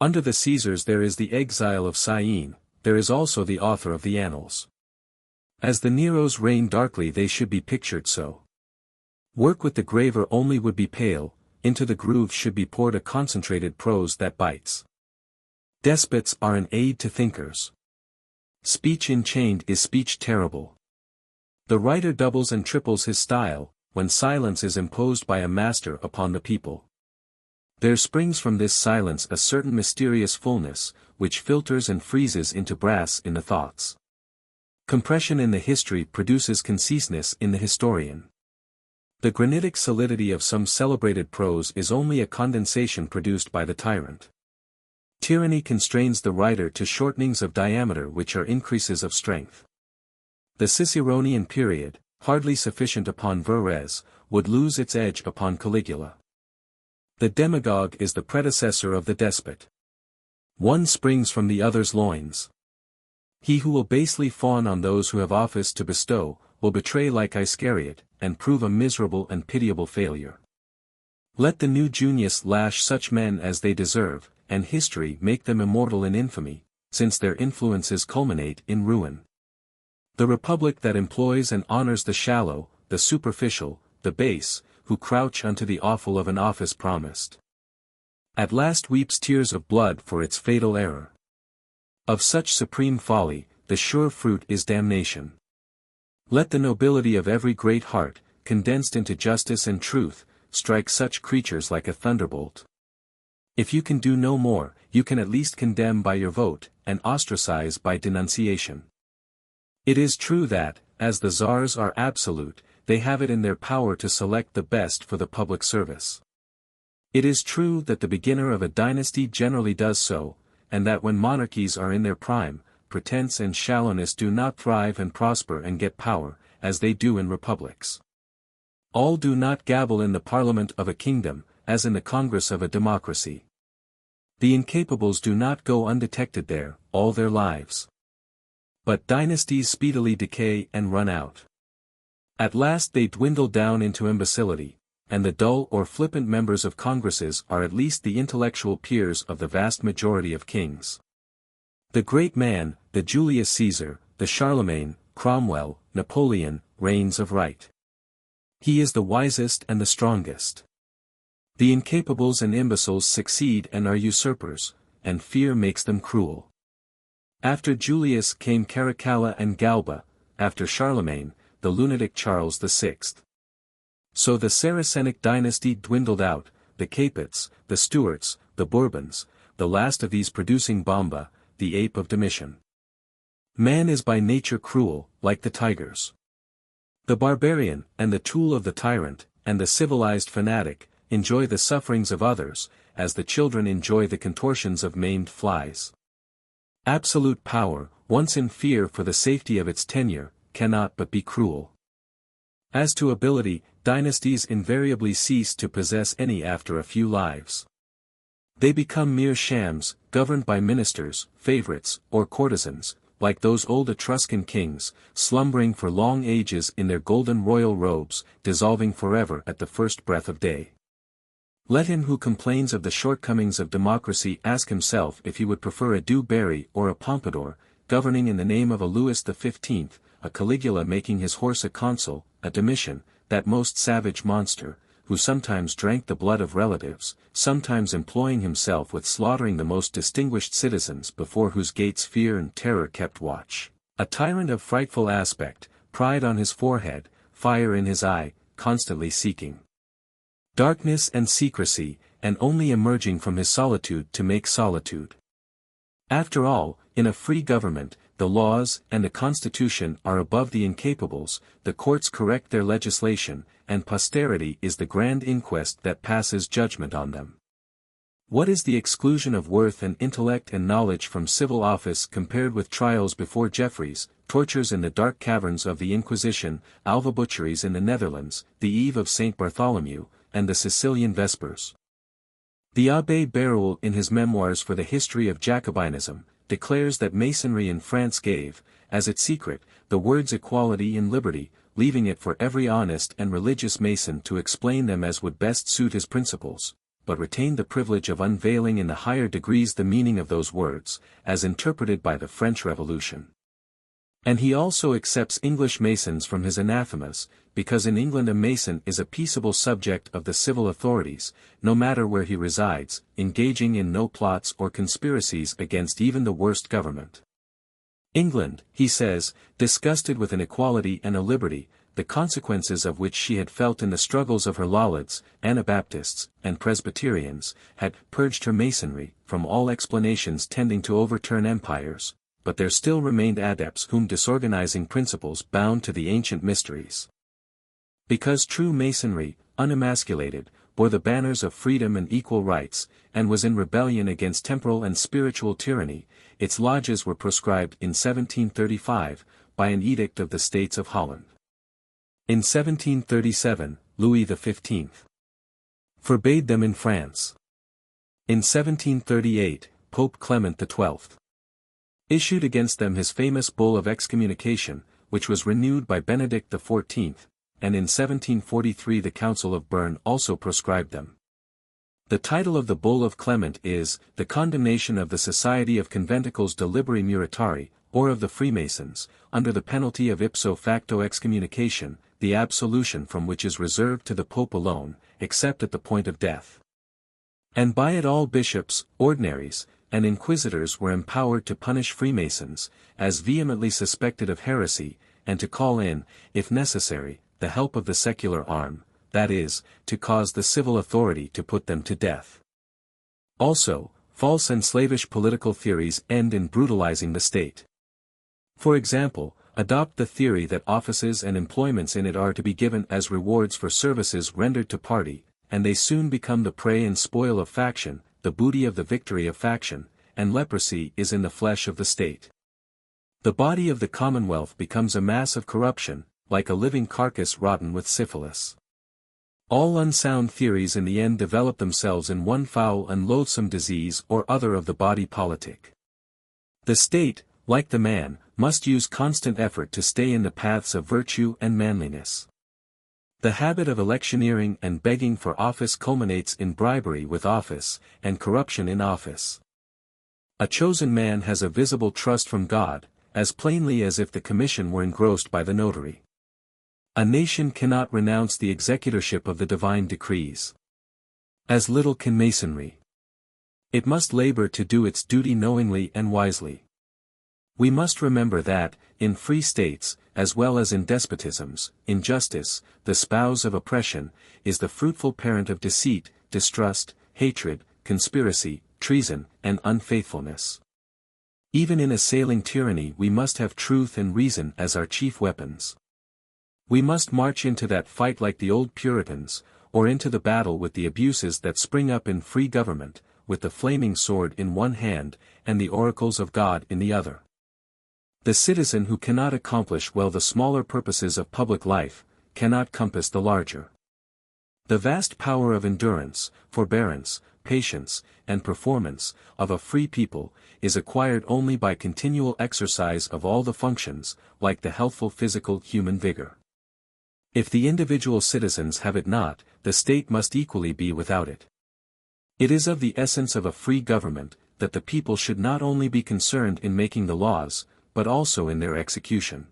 Under the Caesars there is the exile of Syene, there is also the author of the Annals. As the Neros reign darkly they should be pictured so. Work with the graver only would be pale, into the grooves should be poured a concentrated prose that bites. Despots are an aid to thinkers. Speech enchained is speech terrible. The writer doubles and triples his style, when silence is imposed by a master upon the people. There springs from this silence a certain mysterious fullness, which filters and freezes into brass in the thoughts. Compression in the history produces conciseness in the historian. The granitic solidity of some celebrated prose is only a condensation produced by the tyrant. Tyranny constrains the writer to shortenings of diameter which are increases of strength. The Ciceronian period, hardly sufficient upon Verres, would lose its edge upon Caligula. The demagogue is the predecessor of the despot. One springs from the other's loins. He who will basely fawn on those who have office to bestow, will betray like Iscariot, and prove a miserable and pitiable failure. Let the new Junius lash such men as they deserve, and history make them immortal in infamy, since their influences culminate in ruin. The republic that employs and honors the shallow, the superficial, the base, who crouch unto the offal of an office promised, at last weeps tears of blood for its fatal error. Of such supreme folly, the sure fruit is damnation. Let the nobility of every great heart, condensed into justice and truth, strike such creatures like a thunderbolt. If you can do no more, you can at least condemn by your vote, and ostracize by denunciation. It is true that, as the czars are absolute, they have it in their power to select the best for the public service. It is true that the beginner of a dynasty generally does so, and that when monarchies are in their prime, pretense and shallowness do not thrive and prosper and get power, as they do in republics. All do not gabble in the parliament of a kingdom, as in the congress of a democracy. The incapables do not go undetected there, all their lives. But dynasties speedily decay and run out. At last they dwindle down into imbecility, and the dull or flippant members of congresses are at least the intellectual peers of the vast majority of kings. The great man, the Julius Caesar, the Charlemagne, Cromwell, Napoleon, reigns of right. He is the wisest and the strongest. The incapables and imbeciles succeed and are usurpers, and fear makes them cruel. After Julius came Caracalla and Galba, after Charlemagne, the lunatic Charles VI. So the Saracenic dynasty dwindled out, the Capetes, the Stuarts, the Bourbons, the last of these producing Bomba, the ape of Domitian. Man is by nature cruel, like the tigers. The barbarian, and the tool of the tyrant, and the civilized fanatic, enjoy the sufferings of others, as the children enjoy the contortions of maimed flies. Absolute power, once in fear for the safety of its tenure, cannot but be cruel. As to ability, dynasties invariably cease to possess any after a few lives. They become mere shams, governed by ministers, favorites, or courtesans, like those old Etruscan kings, slumbering for long ages in their golden royal robes, dissolving forever at the first breath of day. Let him who complains of the shortcomings of democracy ask himself if he would prefer a Du Barry or a Pompadour, governing in the name of a Louis XV, a Caligula making his horse a consul, a Domitian, that most savage monster, who sometimes drank the blood of relatives, sometimes employing himself with slaughtering the most distinguished citizens before whose gates fear and terror kept watch, a tyrant of frightful aspect, pride on his forehead, fire in his eye, constantly seeking darkness and secrecy, and only emerging from his solitude to make solitude. After all, in a free government, the laws and the constitution are above the incapables, the courts correct their legislation, and posterity is the grand inquest that passes judgment on them. What is the exclusion of worth and intellect and knowledge from civil office compared with trials before Jeffreys, tortures in the dark caverns of the Inquisition, Alva butcheries in the Netherlands, the eve of St. Bartholomew, and the Sicilian Vespers? The Abbé Bérulle in his Memoirs for the History of Jacobinism, declares that Masonry in France gave, as its secret, the words equality and liberty, leaving it for every honest and religious Mason to explain them as would best suit his principles, but retained the privilege of unveiling in the higher degrees the meaning of those words, as interpreted by the French Revolution. And he also accepts English Masons from his anathemas, because in England a Mason is a peaceable subject of the civil authorities, no matter where he resides, engaging in no plots or conspiracies against even the worst government. England, he says, disgusted with an equality and a liberty, the consequences of which she had felt in the struggles of her Lollards, Anabaptists, and Presbyterians, had purged her Masonry from all explanations tending to overturn empires, but there still remained adepts whom disorganizing principles bound to the ancient mysteries. Because true Masonry, unemasculated, bore the banners of freedom and equal rights, and was in rebellion against temporal and spiritual tyranny, its lodges were proscribed in 1735, by an edict of the States of Holland. In 1737, Louis XV forbade them in France. In 1738, Pope Clement XII issued against them his famous bull of excommunication, which was renewed by Benedict XIV, and in 1743 the Council of Bern also proscribed them. The title of the Bull of Clement is, The Condemnation of the Society of Conventicles de Liberi Muritari, or of the Freemasons, under the penalty of ipso facto excommunication, the absolution from which is reserved to the Pope alone, except at the point of death. And by it all bishops, ordinaries, and inquisitors were empowered to punish Freemasons, as vehemently suspected of heresy, and to call in, if necessary, the help of the secular arm, that is, to cause the civil authority to put them to death. Also, false and slavish political theories end in brutalizing the state. For example, adopt the theory that offices and employments in it are to be given as rewards for services rendered to party, and they soon become the prey and spoil of faction, the booty of the victory of faction, and leprosy is in the flesh of the state. The body of the commonwealth becomes a mass of corruption, like a living carcass rotten with syphilis. All unsound theories in the end develop themselves in one foul and loathsome disease or other of the body politic. The state, like the man, must use constant effort to stay in the paths of virtue and manliness. The habit of electioneering and begging for office culminates in bribery with office, and corruption in office. A chosen man has a visible trust from God, as plainly as if the commission were engrossed by the notary. A nation cannot renounce the executorship of the divine decrees. As little can Masonry. It must labor to do its duty knowingly and wisely. We must remember that, in free states, as well as in despotisms, injustice, the spouse of oppression, is the fruitful parent of deceit, distrust, hatred, conspiracy, treason, and unfaithfulness. Even in assailing tyranny we must have truth and reason as our chief weapons. We must march into that fight like the old Puritans, or into the battle with the abuses that spring up in free government, with the flaming sword in one hand, and the oracles of God in the other. The citizen who cannot accomplish well the smaller purposes of public life, cannot compass the larger. The vast power of endurance, forbearance, patience, and performance, of a free people, is acquired only by continual exercise of all the functions, like the healthful physical human vigor. If the individual citizens have it not, the state must equally be without it. It is of the essence of a free government, that the people should not only be concerned in making the laws, but also in their execution.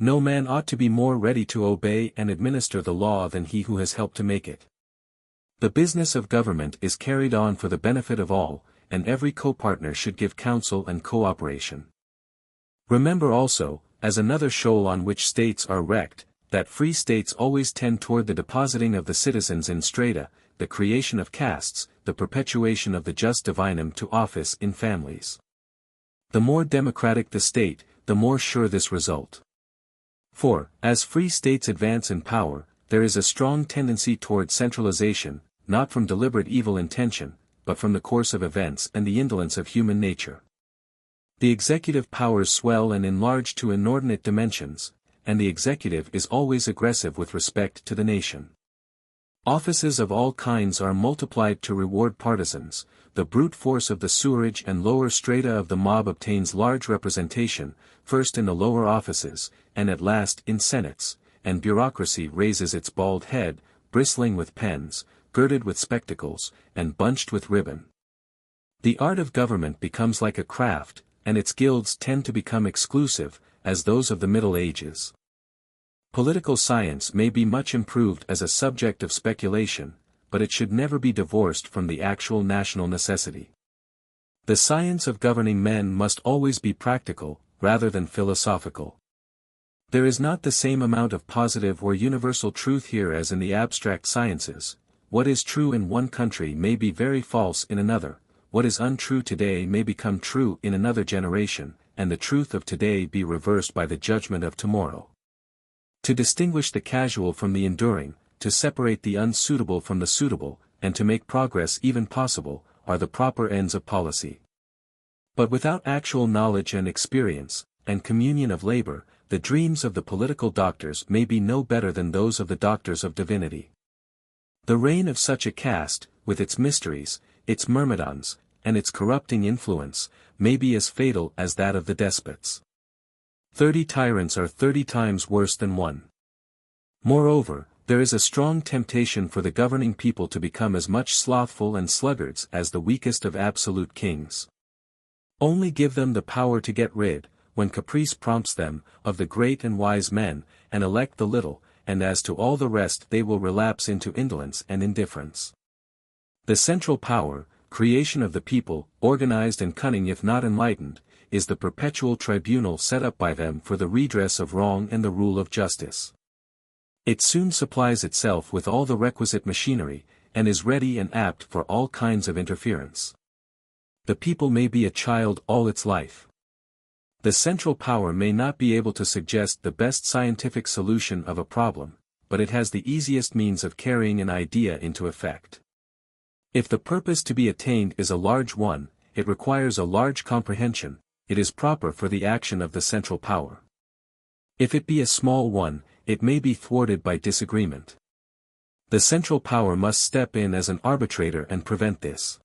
No man ought to be more ready to obey and administer the law than he who has helped to make it. The business of government is carried on for the benefit of all, and every co-partner should give counsel and cooperation. Remember also, as another shoal on which states are wrecked, that free states always tend toward the depositing of the citizens in strata, the creation of castes, the perpetuation of the jus divinum to office in families. The more democratic the state, the more sure this result. For, as free states advance in power, there is a strong tendency toward centralization, not from deliberate evil intention, but from the course of events and the indolence of human nature. The executive powers swell and enlarge to inordinate dimensions, and the executive is always aggressive with respect to the nation. Offices of all kinds are multiplied to reward partisans, the brute force of the sewerage and lower strata of the mob obtains large representation, first in the lower offices, and at last in senates, and bureaucracy raises its bald head, bristling with pens, girded with spectacles, and bunched with ribbon. The art of government becomes like a craft, and its guilds tend to become exclusive, as those of the Middle Ages. Political science may be much improved as a subject of speculation, but it should never be divorced from the actual national necessity. The science of governing men must always be practical, rather than philosophical. There is not the same amount of positive or universal truth here as in the abstract sciences. What is true in one country may be very false in another, what is untrue today may become true in another generation, and the truth of today be reversed by the judgment of tomorrow. To distinguish the casual from the enduring, to separate the unsuitable from the suitable, and to make progress even possible, are the proper ends of policy. But without actual knowledge and experience, and communion of labor, the dreams of the political doctors may be no better than those of the doctors of divinity. The reign of such a caste, with its mysteries, its myrmidons, and its corrupting influence, may be as fatal as that of the despots. 30 tyrants are 30 times worse than one. Moreover, there is a strong temptation for the governing people to become as much slothful and sluggards as the weakest of absolute kings. Only give them the power to get rid, when caprice prompts them, of the great and wise men, and elect the little, and as to all the rest they will relapse into indolence and indifference. The central power, creation of the people, organized and cunning if not enlightened, is the perpetual tribunal set up by them for the redress of wrong and the rule of justice. It soon supplies itself with all the requisite machinery, and is ready and apt for all kinds of interference. The people may be a child all its life. The central power may not be able to suggest the best scientific solution of a problem, but it has the easiest means of carrying an idea into effect. If the purpose to be attained is a large one, it requires a large comprehension, it is proper for the action of the central power. If it be a small one, it may be thwarted by disagreement. The central power must step in as an arbitrator and prevent this.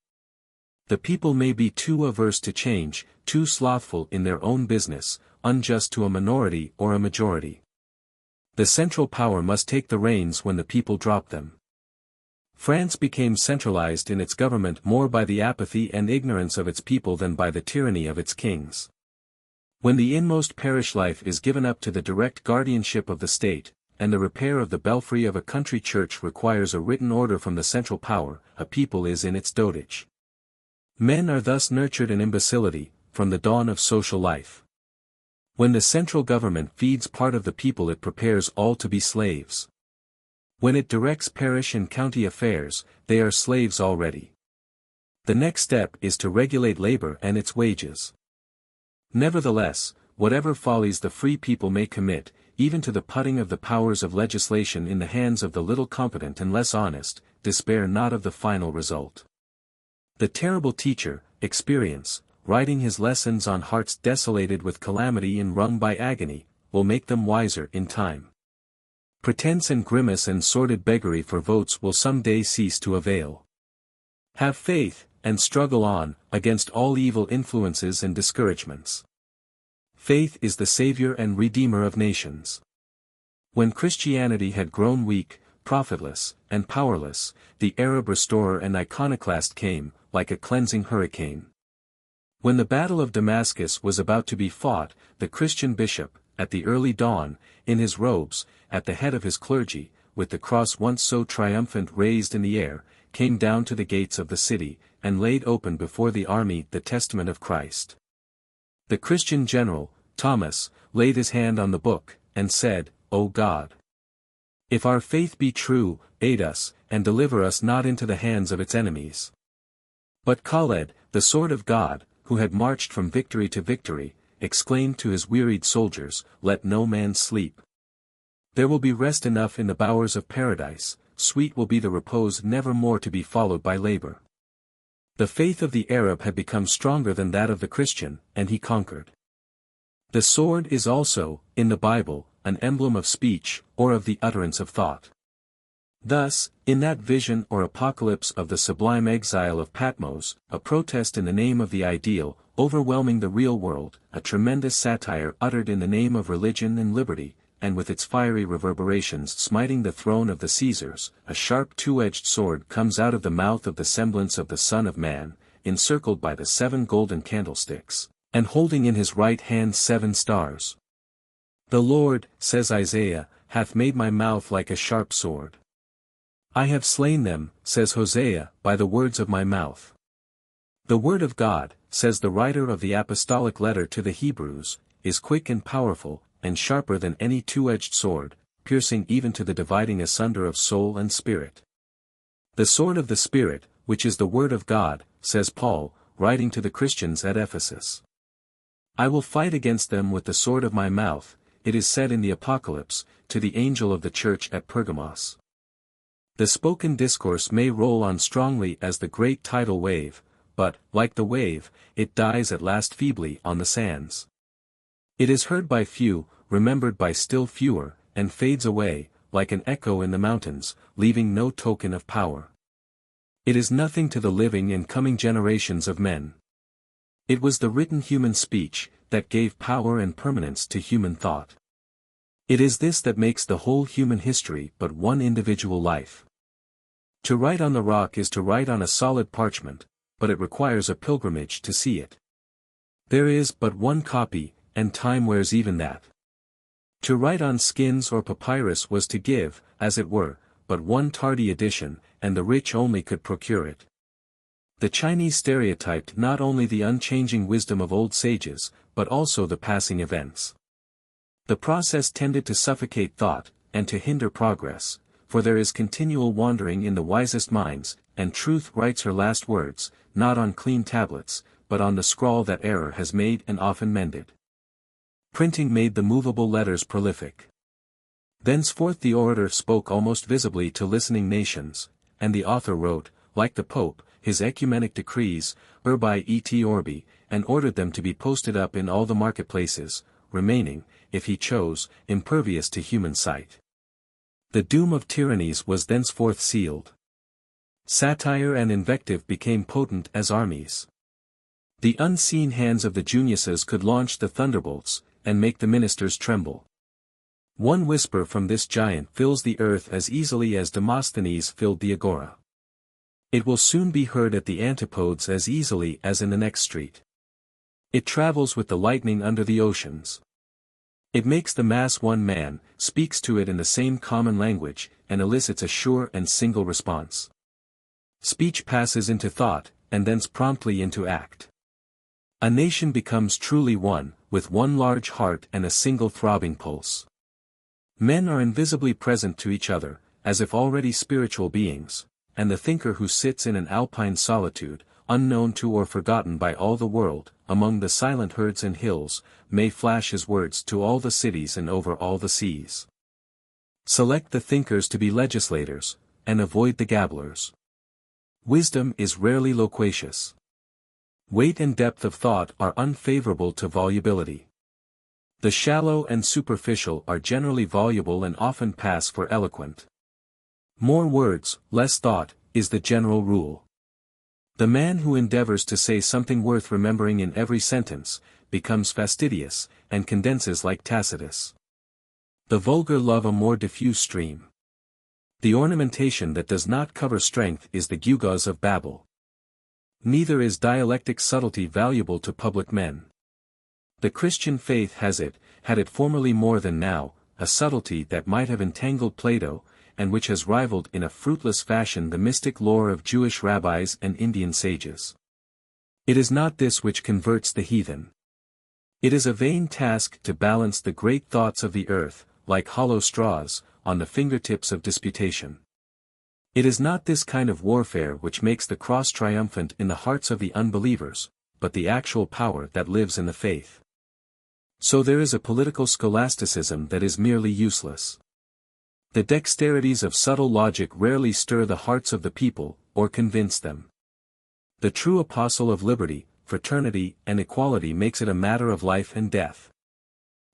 The people may be too averse to change, too slothful in their own business, unjust to a minority or a majority. The central power must take the reins when the people drop them. France became centralized in its government more by the apathy and ignorance of its people than by the tyranny of its kings. When the inmost parish life is given up to the direct guardianship of the state, and the repair of the belfry of a country church requires a written order from the central power, a people is in its dotage. Men are thus nurtured in imbecility, from the dawn of social life. When the central government feeds part of the people, it prepares all to be slaves. When it directs parish and county affairs, they are slaves already. The next step is to regulate labor and its wages. Nevertheless, whatever follies the free people may commit, even to the putting of the powers of legislation in the hands of the little competent and less honest, despair not of the final result. The terrible teacher, experience, writing his lessons on hearts desolated with calamity and wrung by agony, will make them wiser in time. Pretense and grimace and sordid beggary for votes will some day cease to avail. Have faith, and struggle on, against all evil influences and discouragements. Faith is the Savior and Redeemer of nations. When Christianity had grown weak, profitless, and powerless, the Arab restorer and iconoclast came, like a cleansing hurricane. When the battle of Damascus was about to be fought, the Christian bishop, at the early dawn, in his robes, at the head of his clergy, with the cross once so triumphant raised in the air, came down to the gates of the city, and laid open before the army the testament of Christ. The Christian general, Thomas, laid his hand on the book, and said, O God! If our faith be true, aid us, and deliver us not into the hands of its enemies. But Khaled, the sword of God, who had marched from victory to victory, exclaimed to his wearied soldiers, Let no man sleep. There will be rest enough in the bowers of paradise, sweet will be the repose never more to be followed by labor. The faith of the Arab had become stronger than that of the Christian, and he conquered. The sword is also, in the Bible, an emblem of speech, or of the utterance of thought. Thus, in that vision or apocalypse of the sublime exile of Patmos, a protest in the name of the ideal, overwhelming the real world, a tremendous satire uttered in the name of religion and liberty, and with its fiery reverberations smiting the throne of the Caesars, a sharp two-edged sword comes out of the mouth of the semblance of the Son of Man, encircled by the 7 golden candlesticks, and holding in his right hand 7 stars. The Lord, says Isaiah, hath made my mouth like a sharp sword. I have slain them, says Hosea, by the words of my mouth. The word of God, says the writer of the apostolic letter to the Hebrews, is quick and powerful, and sharper than any two-edged sword, piercing even to the dividing asunder of soul and spirit. The sword of the Spirit, which is the word of God, says Paul, writing to the Christians at Ephesus. I will fight against them with the sword of my mouth, it is said in the Apocalypse, to the angel of the church at Pergamos. The spoken discourse may roll on strongly as the great tidal wave, but, like the wave, it dies at last feebly on the sands. It is heard by few, remembered by still fewer, and fades away, like an echo in the mountains, leaving no token of power. It is nothing to the living and coming generations of men. It was the written human speech, that gave power and permanence to human thought. It is this that makes the whole human history but one individual life. To write on the rock is to write on a solid parchment, but it requires a pilgrimage to see it. There is but one copy, and time wears even that. To write on skins or papyrus was to give, as it were, but one tardy edition, and the rich only could procure it. The Chinese stereotyped not only the unchanging wisdom of old sages, but also the passing events. The process tended to suffocate thought, and to hinder progress, for there is continual wandering in the wisest minds, and truth writes her last words, not on clean tablets, but on the scrawl that error has made and often mended. Printing made the movable letters prolific. Thenceforth the orator spoke almost visibly to listening nations, and the author wrote, like the Pope, his ecumenic decrees, urbi et orbi, and ordered them to be posted up in all the marketplaces, remaining, if he chose, impervious to human sight. The doom of tyrannies was thenceforth sealed. Satire and invective became potent as armies. The unseen hands of the geniuses could launch the thunderbolts, and make the ministers tremble. One whisper from this giant fills the earth as easily as Demosthenes filled the agora. It will soon be heard at the antipodes as easily as in the next street. It travels with the lightning under the oceans. It makes the mass one man, speaks to it in the same common language, and elicits a sure and single response. Speech passes into thought, and thence promptly into act. A nation becomes truly one, with one large heart and a single throbbing pulse. Men are invisibly present to each other, as if already spiritual beings, and the thinker who sits in an alpine solitude, unknown to or forgotten by all the world, among the silent herds and hills, may flash his words to all the cities and over all the seas. Select the thinkers to be legislators, and avoid the gabblers. Wisdom is rarely loquacious. Weight and depth of thought are unfavorable to volubility. The shallow and superficial are generally voluble and often pass for eloquent. More words, less thought, is the general rule. The man who endeavors to say something worth remembering in every sentence, becomes fastidious, and condenses like Tacitus. The vulgar love a more diffuse stream. The ornamentation that does not cover strength is the gewgaws of Babel. Neither is dialectic subtlety valuable to public men. The Christian faith had it formerly more than now, a subtlety that might have entangled Plato, and which has rivaled in a fruitless fashion the mystic lore of Jewish rabbis and Indian sages. It is not this which converts the heathen. It is a vain task to balance the great thoughts of the earth, like hollow straws, on the fingertips of disputation. It is not this kind of warfare which makes the cross triumphant in the hearts of the unbelievers, but the actual power that lives in the faith. So there is a political scholasticism that is merely useless. The dexterities of subtle logic rarely stir the hearts of the people, or convince them. The true apostle of liberty, fraternity, and equality makes it a matter of life and death.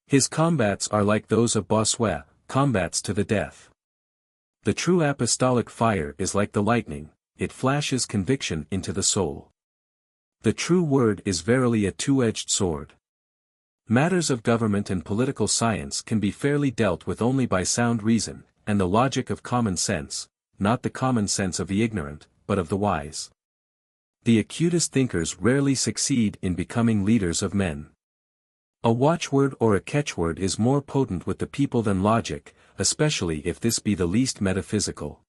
His combats are like those of Bossuet, combats to the death. The true apostolic fire is like the lightning, it flashes conviction into the soul. The true word is verily a two-edged sword. Matters of government and political science can be fairly dealt with only by sound reason, and the logic of common sense, not the common sense of the ignorant, but of the wise. The acutest thinkers rarely succeed in becoming leaders of men. A watchword or a catchword is more potent with the people than logic, especially if this be the least metaphysical.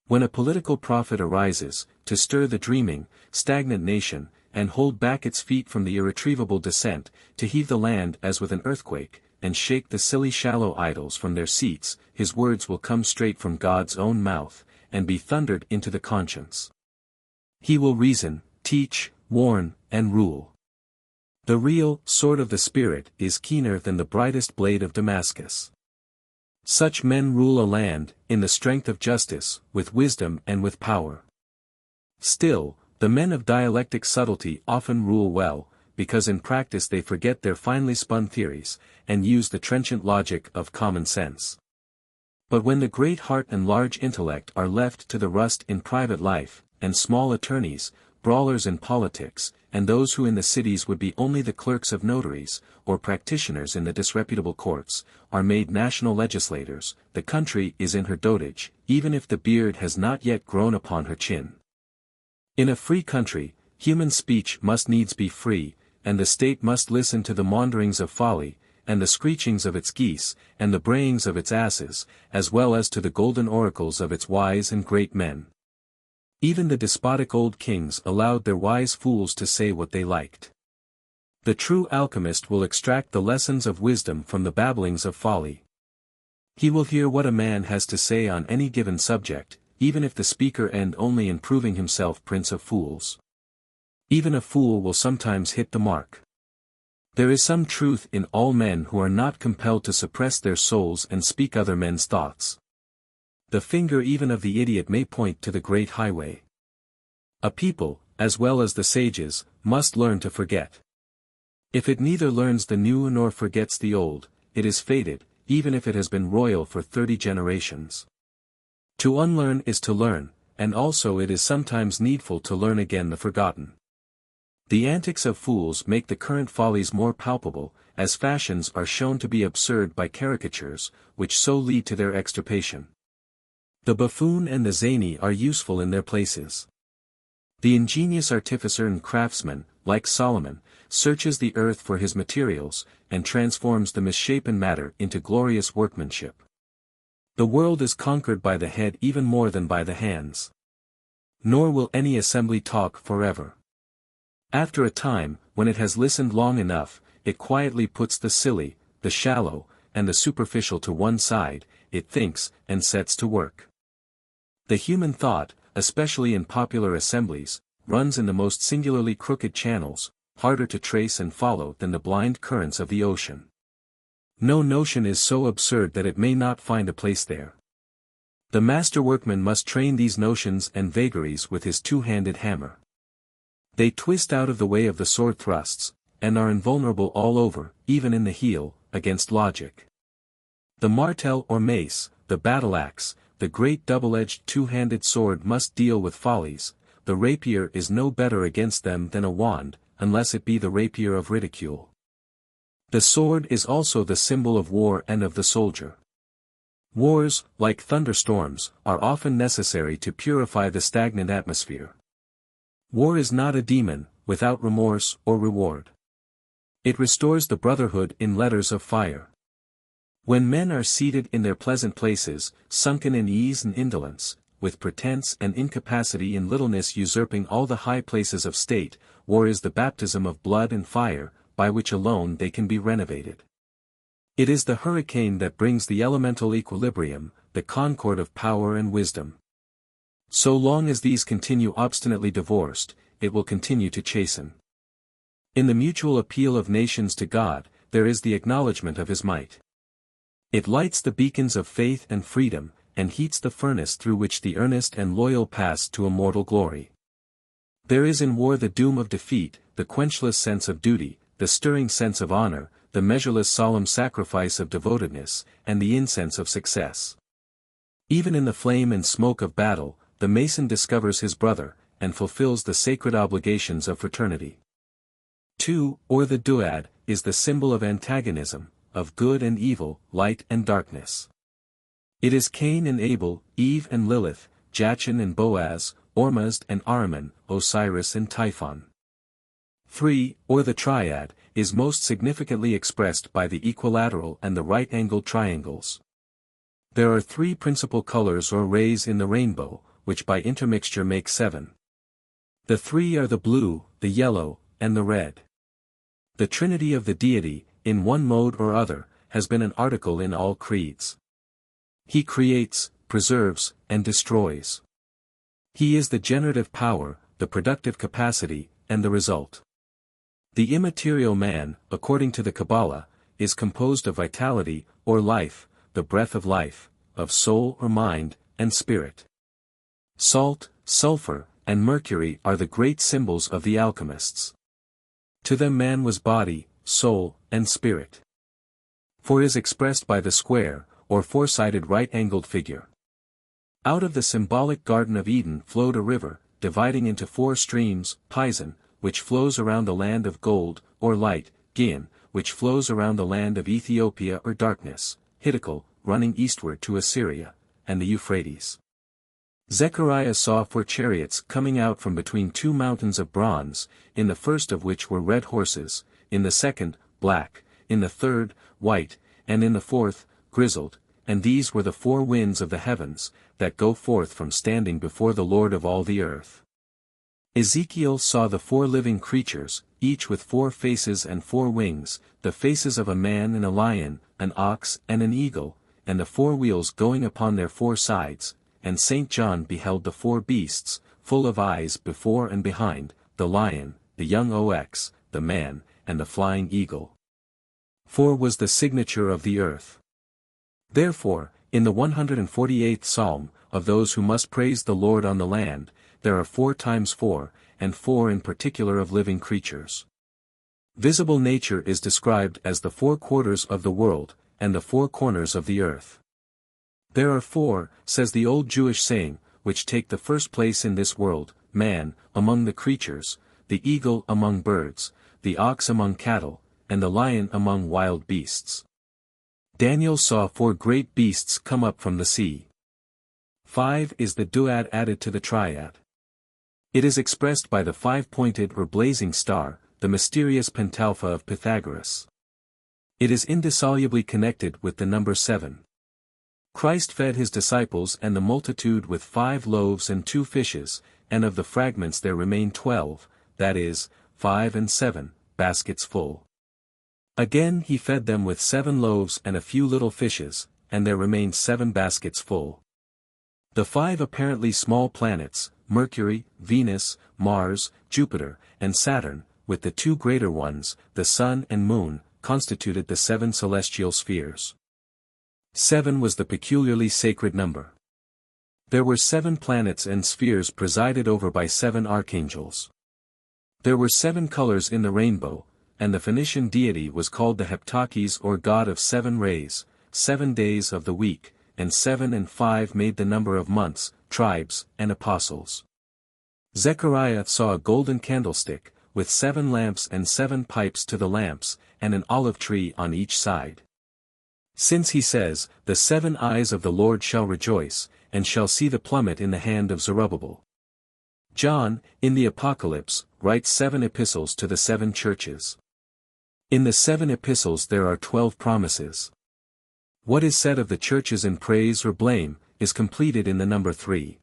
When a political prophet arises, to stir the dreaming, stagnant nation, and hold back its feet from the irretrievable descent, to heave the land as with an earthquake, and shake the silly shallow idols from their seats, his words will come straight from God's own mouth, and be thundered into the conscience. He will reason, teach, warn, and rule. The real sword of the Spirit is keener than the brightest blade of Damascus. Such men rule a land, in the strength of justice, with wisdom and with power. Still, the men of dialectic subtlety often rule well, because in practice they forget their finely spun theories, and use the trenchant logic of common sense. But when the great heart and large intellect are left to the rust in private life, and small attorneys, brawlers in politics, and those who in the cities would be only the clerks of notaries, or practitioners in the disreputable courts, are made national legislators, the country is in her dotage, even if the beard has not yet grown upon her chin. In a free country, human speech must needs be free, and the state must listen to the maunderings of folly, and the screechings of its geese, and the brayings of its asses, as well as to the golden oracles of its wise and great men. Even the despotic old kings allowed their wise fools to say what they liked. The true alchemist will extract the lessons of wisdom from the babblings of folly. He will hear what a man has to say on any given subject, even if the speaker end only in proving himself prince of fools. Even a fool will sometimes hit the mark. There is some truth in all men who are not compelled to suppress their souls and speak other men's thoughts. The finger even of the idiot may point to the great highway. A people, as well as the sages, must learn to forget. If it neither learns the new nor forgets the old, it is fated, even if it has been royal for 30 generations. To unlearn is to learn, and also it is sometimes needful to learn again the forgotten. The antics of fools make the current follies more palpable, as fashions are shown to be absurd by caricatures, which so lead to their extirpation. The buffoon and the zany are useful in their places. The ingenious artificer and craftsman, like Solomon, searches the earth for his materials, and transforms the misshapen matter into glorious workmanship. The world is conquered by the head even more than by the hands. Nor will any assembly talk forever. After a time, when it has listened long enough, it quietly puts the silly, the shallow, and the superficial to one side, it thinks, and sets to work. The human thought, especially in popular assemblies, runs in the most singularly crooked channels, harder to trace and follow than the blind currents of the ocean. No notion is so absurd that it may not find a place there. The master workman must train these notions and vagaries with his two-handed hammer. They twist out of the way of the sword thrusts, and are invulnerable all over, even in the heel, against logic. The martel or mace, the battle-axe, the great double-edged two-handed sword must deal with follies. The rapier is no better against them than a wand, unless it be the rapier of ridicule. The sword is also the symbol of war and of the soldier. Wars, like thunderstorms, are often necessary to purify the stagnant atmosphere. War is not a demon, without remorse or reward. It restores the brotherhood in letters of fire. When men are seated in their pleasant places, sunken in ease and indolence, with pretense and incapacity in littleness usurping all the high places of state, war is the baptism of blood and fire, by which alone they can be renovated. It is the hurricane that brings the elemental equilibrium, the concord of power and wisdom. So long as these continue obstinately divorced, it will continue to chasten. In the mutual appeal of nations to God, there is the acknowledgement of his might. It lights the beacons of faith and freedom, and heats the furnace through which the earnest and loyal pass to immortal glory. There is in war the doom of defeat, the quenchless sense of duty, the stirring sense of honor, the measureless solemn sacrifice of devotedness, and the incense of success. Even in the flame and smoke of battle, the Mason discovers his brother, and fulfills the sacred obligations of fraternity. 2, or the duad, is the symbol of antagonism, of good and evil, light and darkness. It is Cain and Abel, Eve and Lilith, Jachin and Boaz, Ormuzd and Ahriman, Osiris and Typhon. 3, or the triad, is most significantly expressed by the equilateral and the right-angled triangles. There are 3 principal colors or rays in the rainbow, which by intermixture make 7. The 3 are the blue, the yellow, and the red. The Trinity of the Deity, in one mode or other, has been an article in all creeds. He creates, preserves, and destroys. He is the generative power, the productive capacity, and the result. The immaterial man, according to the Kabbalah, is composed of vitality, or life, the breath of life, of soul or mind, and spirit. Salt, sulfur, and mercury are the great symbols of the alchemists. To them man was body, soul, and spirit. For is expressed by the square, or four-sided right-angled figure. Out of the symbolic Garden of Eden flowed a river, dividing into 4 streams, Pison, which flows around the land of gold, or light, Gihon, which flows around the land of Ethiopia or darkness, Hiddekel, running eastward to Assyria, and the Euphrates. Zechariah saw 4 chariots coming out from between 2 mountains of bronze, in the first of which were red horses, in the second, black, in the third, white, and in the fourth, grizzled, and these were the 4 winds of the heavens, that go forth from standing before the Lord of all the earth. Ezekiel saw the 4 living creatures, each with 4 faces and 4 wings, the faces of a man and a lion, an ox and an eagle, and the 4 wheels going upon their 4 sides, and St. John beheld the 4 beasts, full of eyes before and behind, the lion, the young ox, the man, and the flying eagle. 4 was the signature of the earth. Therefore, in the 148th Psalm, of those who must praise the Lord on the land, there are 4 times 4, and 4 in particular of living creatures. Visible nature is described as the 4 quarters of the world, and the 4 corners of the earth. There are 4, says the old Jewish saying, which take the first place in this world, man, among the creatures, the eagle among birds, the ox among cattle, and the lion among wild beasts. Daniel saw 4 great beasts come up from the sea. 5 is the duad added to the triad. It is expressed by the five-pointed or blazing star, the mysterious pentalpha of Pythagoras. It is indissolubly connected with the number 7. Christ fed his disciples and the multitude with 5 loaves and 2 fishes, and of the fragments there remained 12, that is, 5 and 7, baskets full. Again he fed them with 7 loaves and a few little fishes, and there remained 7 baskets full. The 5 apparently small planets, Mercury, Venus, Mars, Jupiter, and Saturn, with the 2 greater ones, the Sun and Moon, constituted the 7 celestial spheres. 7 was the peculiarly sacred number. There were 7 planets and spheres presided over by 7 archangels. There were 7 colors in the rainbow, and the Phoenician deity was called the Heptakes or god of 7 rays, 7 days of the week, and 7 and 5 made the number of months, tribes, and apostles. Zechariah saw a golden candlestick, with 7 lamps and 7 pipes to the lamps, and an olive tree on each side. Since he says, "The 7 eyes of the Lord shall rejoice, and shall see the plummet in the hand of Zerubbabel." John, in the Apocalypse, writes 7 epistles to the 7 churches. In the 7 epistles there are 12 promises. What is said of the churches in praise or blame, is completed in the number 3.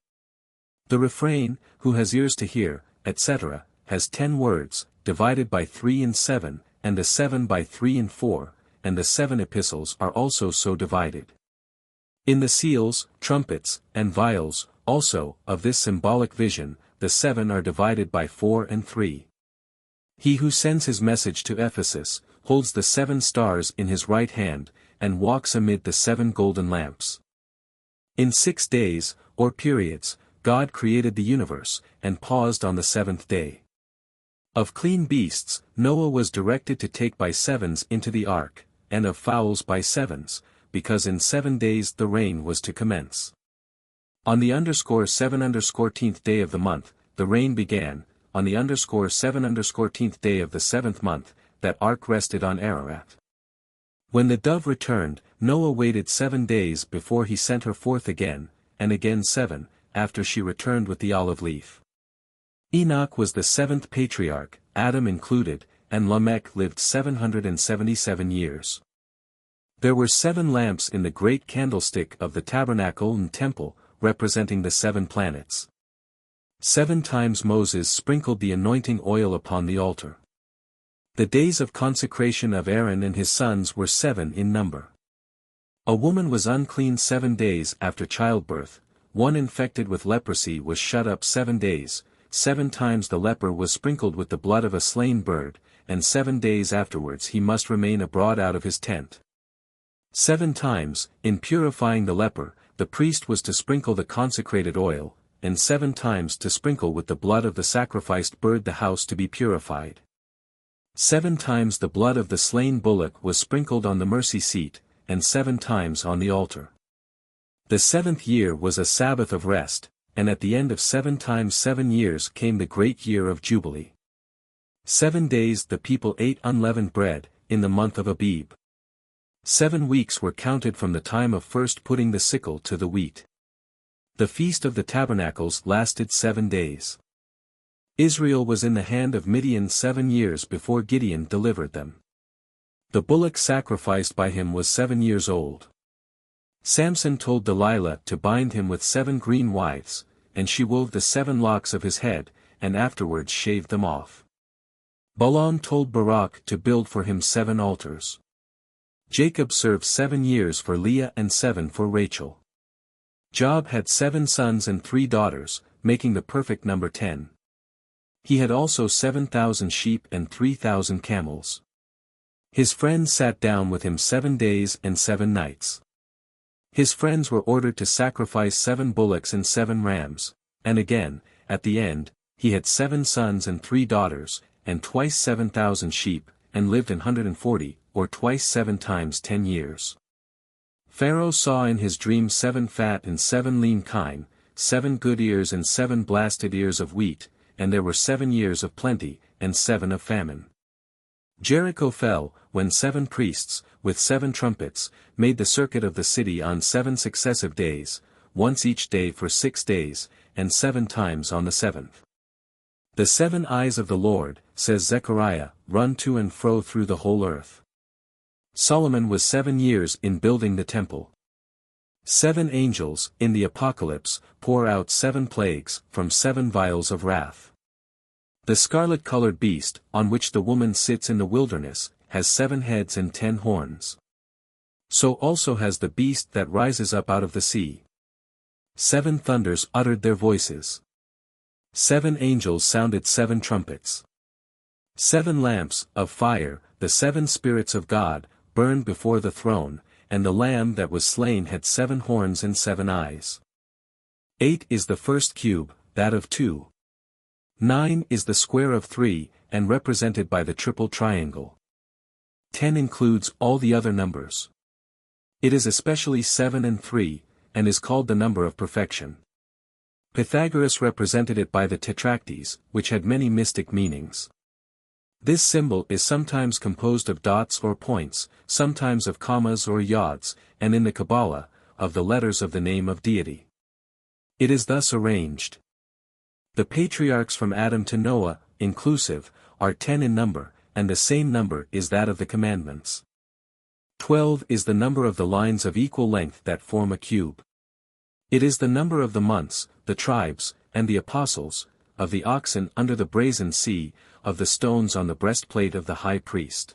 The refrain, "Who has ears to hear," etc., has 10 words, divided by 3 and 7, and the 7 by 3 and 4, and the 7 epistles are also so divided. In the seals, trumpets, and vials, also, of this symbolic vision, the 7 are divided by 4 and 3. He who sends his message to Ephesus, holds the 7 stars in his right hand, and walks amid the 7 golden lamps. In 6 days, or periods, God created the universe, and paused on the 7th day. Of clean beasts, Noah was directed to take by 7s into the ark, and of fowls by 7s, because in 7 days the rain was to commence. On the _7_10th day of the month, the rain began, on the _7_10th day of the 7th month, that ark rested on Ararat. When the dove returned, Noah waited 7 days before he sent her forth again, and again 7, after she returned with the olive leaf. Enoch was the 7th patriarch, Adam included, and Lamech lived 777 years. There were 7 lamps in the great candlestick of the tabernacle and temple, representing the 7 planets. 7 times Moses sprinkled the anointing oil upon the altar. The days of consecration of Aaron and his sons were 7 in number. A woman was unclean 7 days after childbirth, one infected with leprosy was shut up 7 days, 7 times the leper was sprinkled with the blood of a slain bird, and 7 days afterwards he must remain abroad out of his tent. 7 times, in purifying the leper, the priest was to sprinkle the consecrated oil, and 7 times to sprinkle with the blood of the sacrificed bird the house to be purified. 7 times the blood of the slain bullock was sprinkled on the mercy seat, and 7 times on the altar. The 7th year was a Sabbath of rest, and at the end of 7 times 7 years came the great year of Jubilee. 7 days the people ate unleavened bread, in the month of Abib. 7 weeks were counted from the time of first putting the sickle to the wheat. The Feast of the Tabernacles lasted 7 days. Israel was in the hand of Midian 7 years before Gideon delivered them. The bullock sacrificed by him was 7 years old. Samson told Delilah to bind him with 7 green wives, and she wove the 7 locks of his head, and afterwards shaved them off. Balaam told Barak to build for him 7 altars. Jacob served 7 years for Leah and 7 for Rachel. Job had 7 sons and 3 daughters, making the perfect number 10. He had also 7,000 sheep and 3,000 camels. His friends sat down with him 7 days and 7 nights. His friends were ordered to sacrifice 7 bullocks and 7 rams, and again, at the end, he had 7 sons and 3 daughters, and twice 7,000 sheep, and lived in 140, or twice 7 times 10 years. Pharaoh saw in his dream 7 fat and 7 lean kine, 7 good ears and 7 blasted ears of wheat, and there were 7 years of plenty, and 7 of famine. Jericho fell, when 7 priests, with 7 trumpets, made the circuit of the city on 7 successive days, once each day for 6 days, and 7 times on the 7th. The 7 eyes of the Lord, says Zechariah, run to and fro through the whole earth. Solomon was 7 years in building the temple. 7 angels, in the Apocalypse, pour out 7 plagues, from 7 vials of wrath. The scarlet-colored beast, on which the woman sits in the wilderness, has 7 heads and 10 horns. So also has the beast that rises up out of the sea. 7 thunders uttered their voices. 7 angels sounded 7 trumpets. 7 lamps, of fire, the 7 spirits of God, burned before the throne, and the Lamb that was slain had 7 horns and 7 eyes. 8 is the first cube, that of 2. 9 is the square of 3, and represented by the triple triangle. 10 includes all the other numbers. It is especially 7 and 3, and is called the number of perfection. Pythagoras represented it by the tetractys, which had many mystic meanings. This symbol is sometimes composed of dots or points, sometimes of commas or yods, and in the Kabbalah, of the letters of the name of deity. It is thus arranged. The patriarchs from Adam to Noah, inclusive, are 10 in number, and the same number is that of the commandments. 12 is the number of the lines of equal length that form a cube. It is the number of the months, the tribes, and the apostles, of the oxen under the brazen sea, of the stones on the breastplate of the high priest.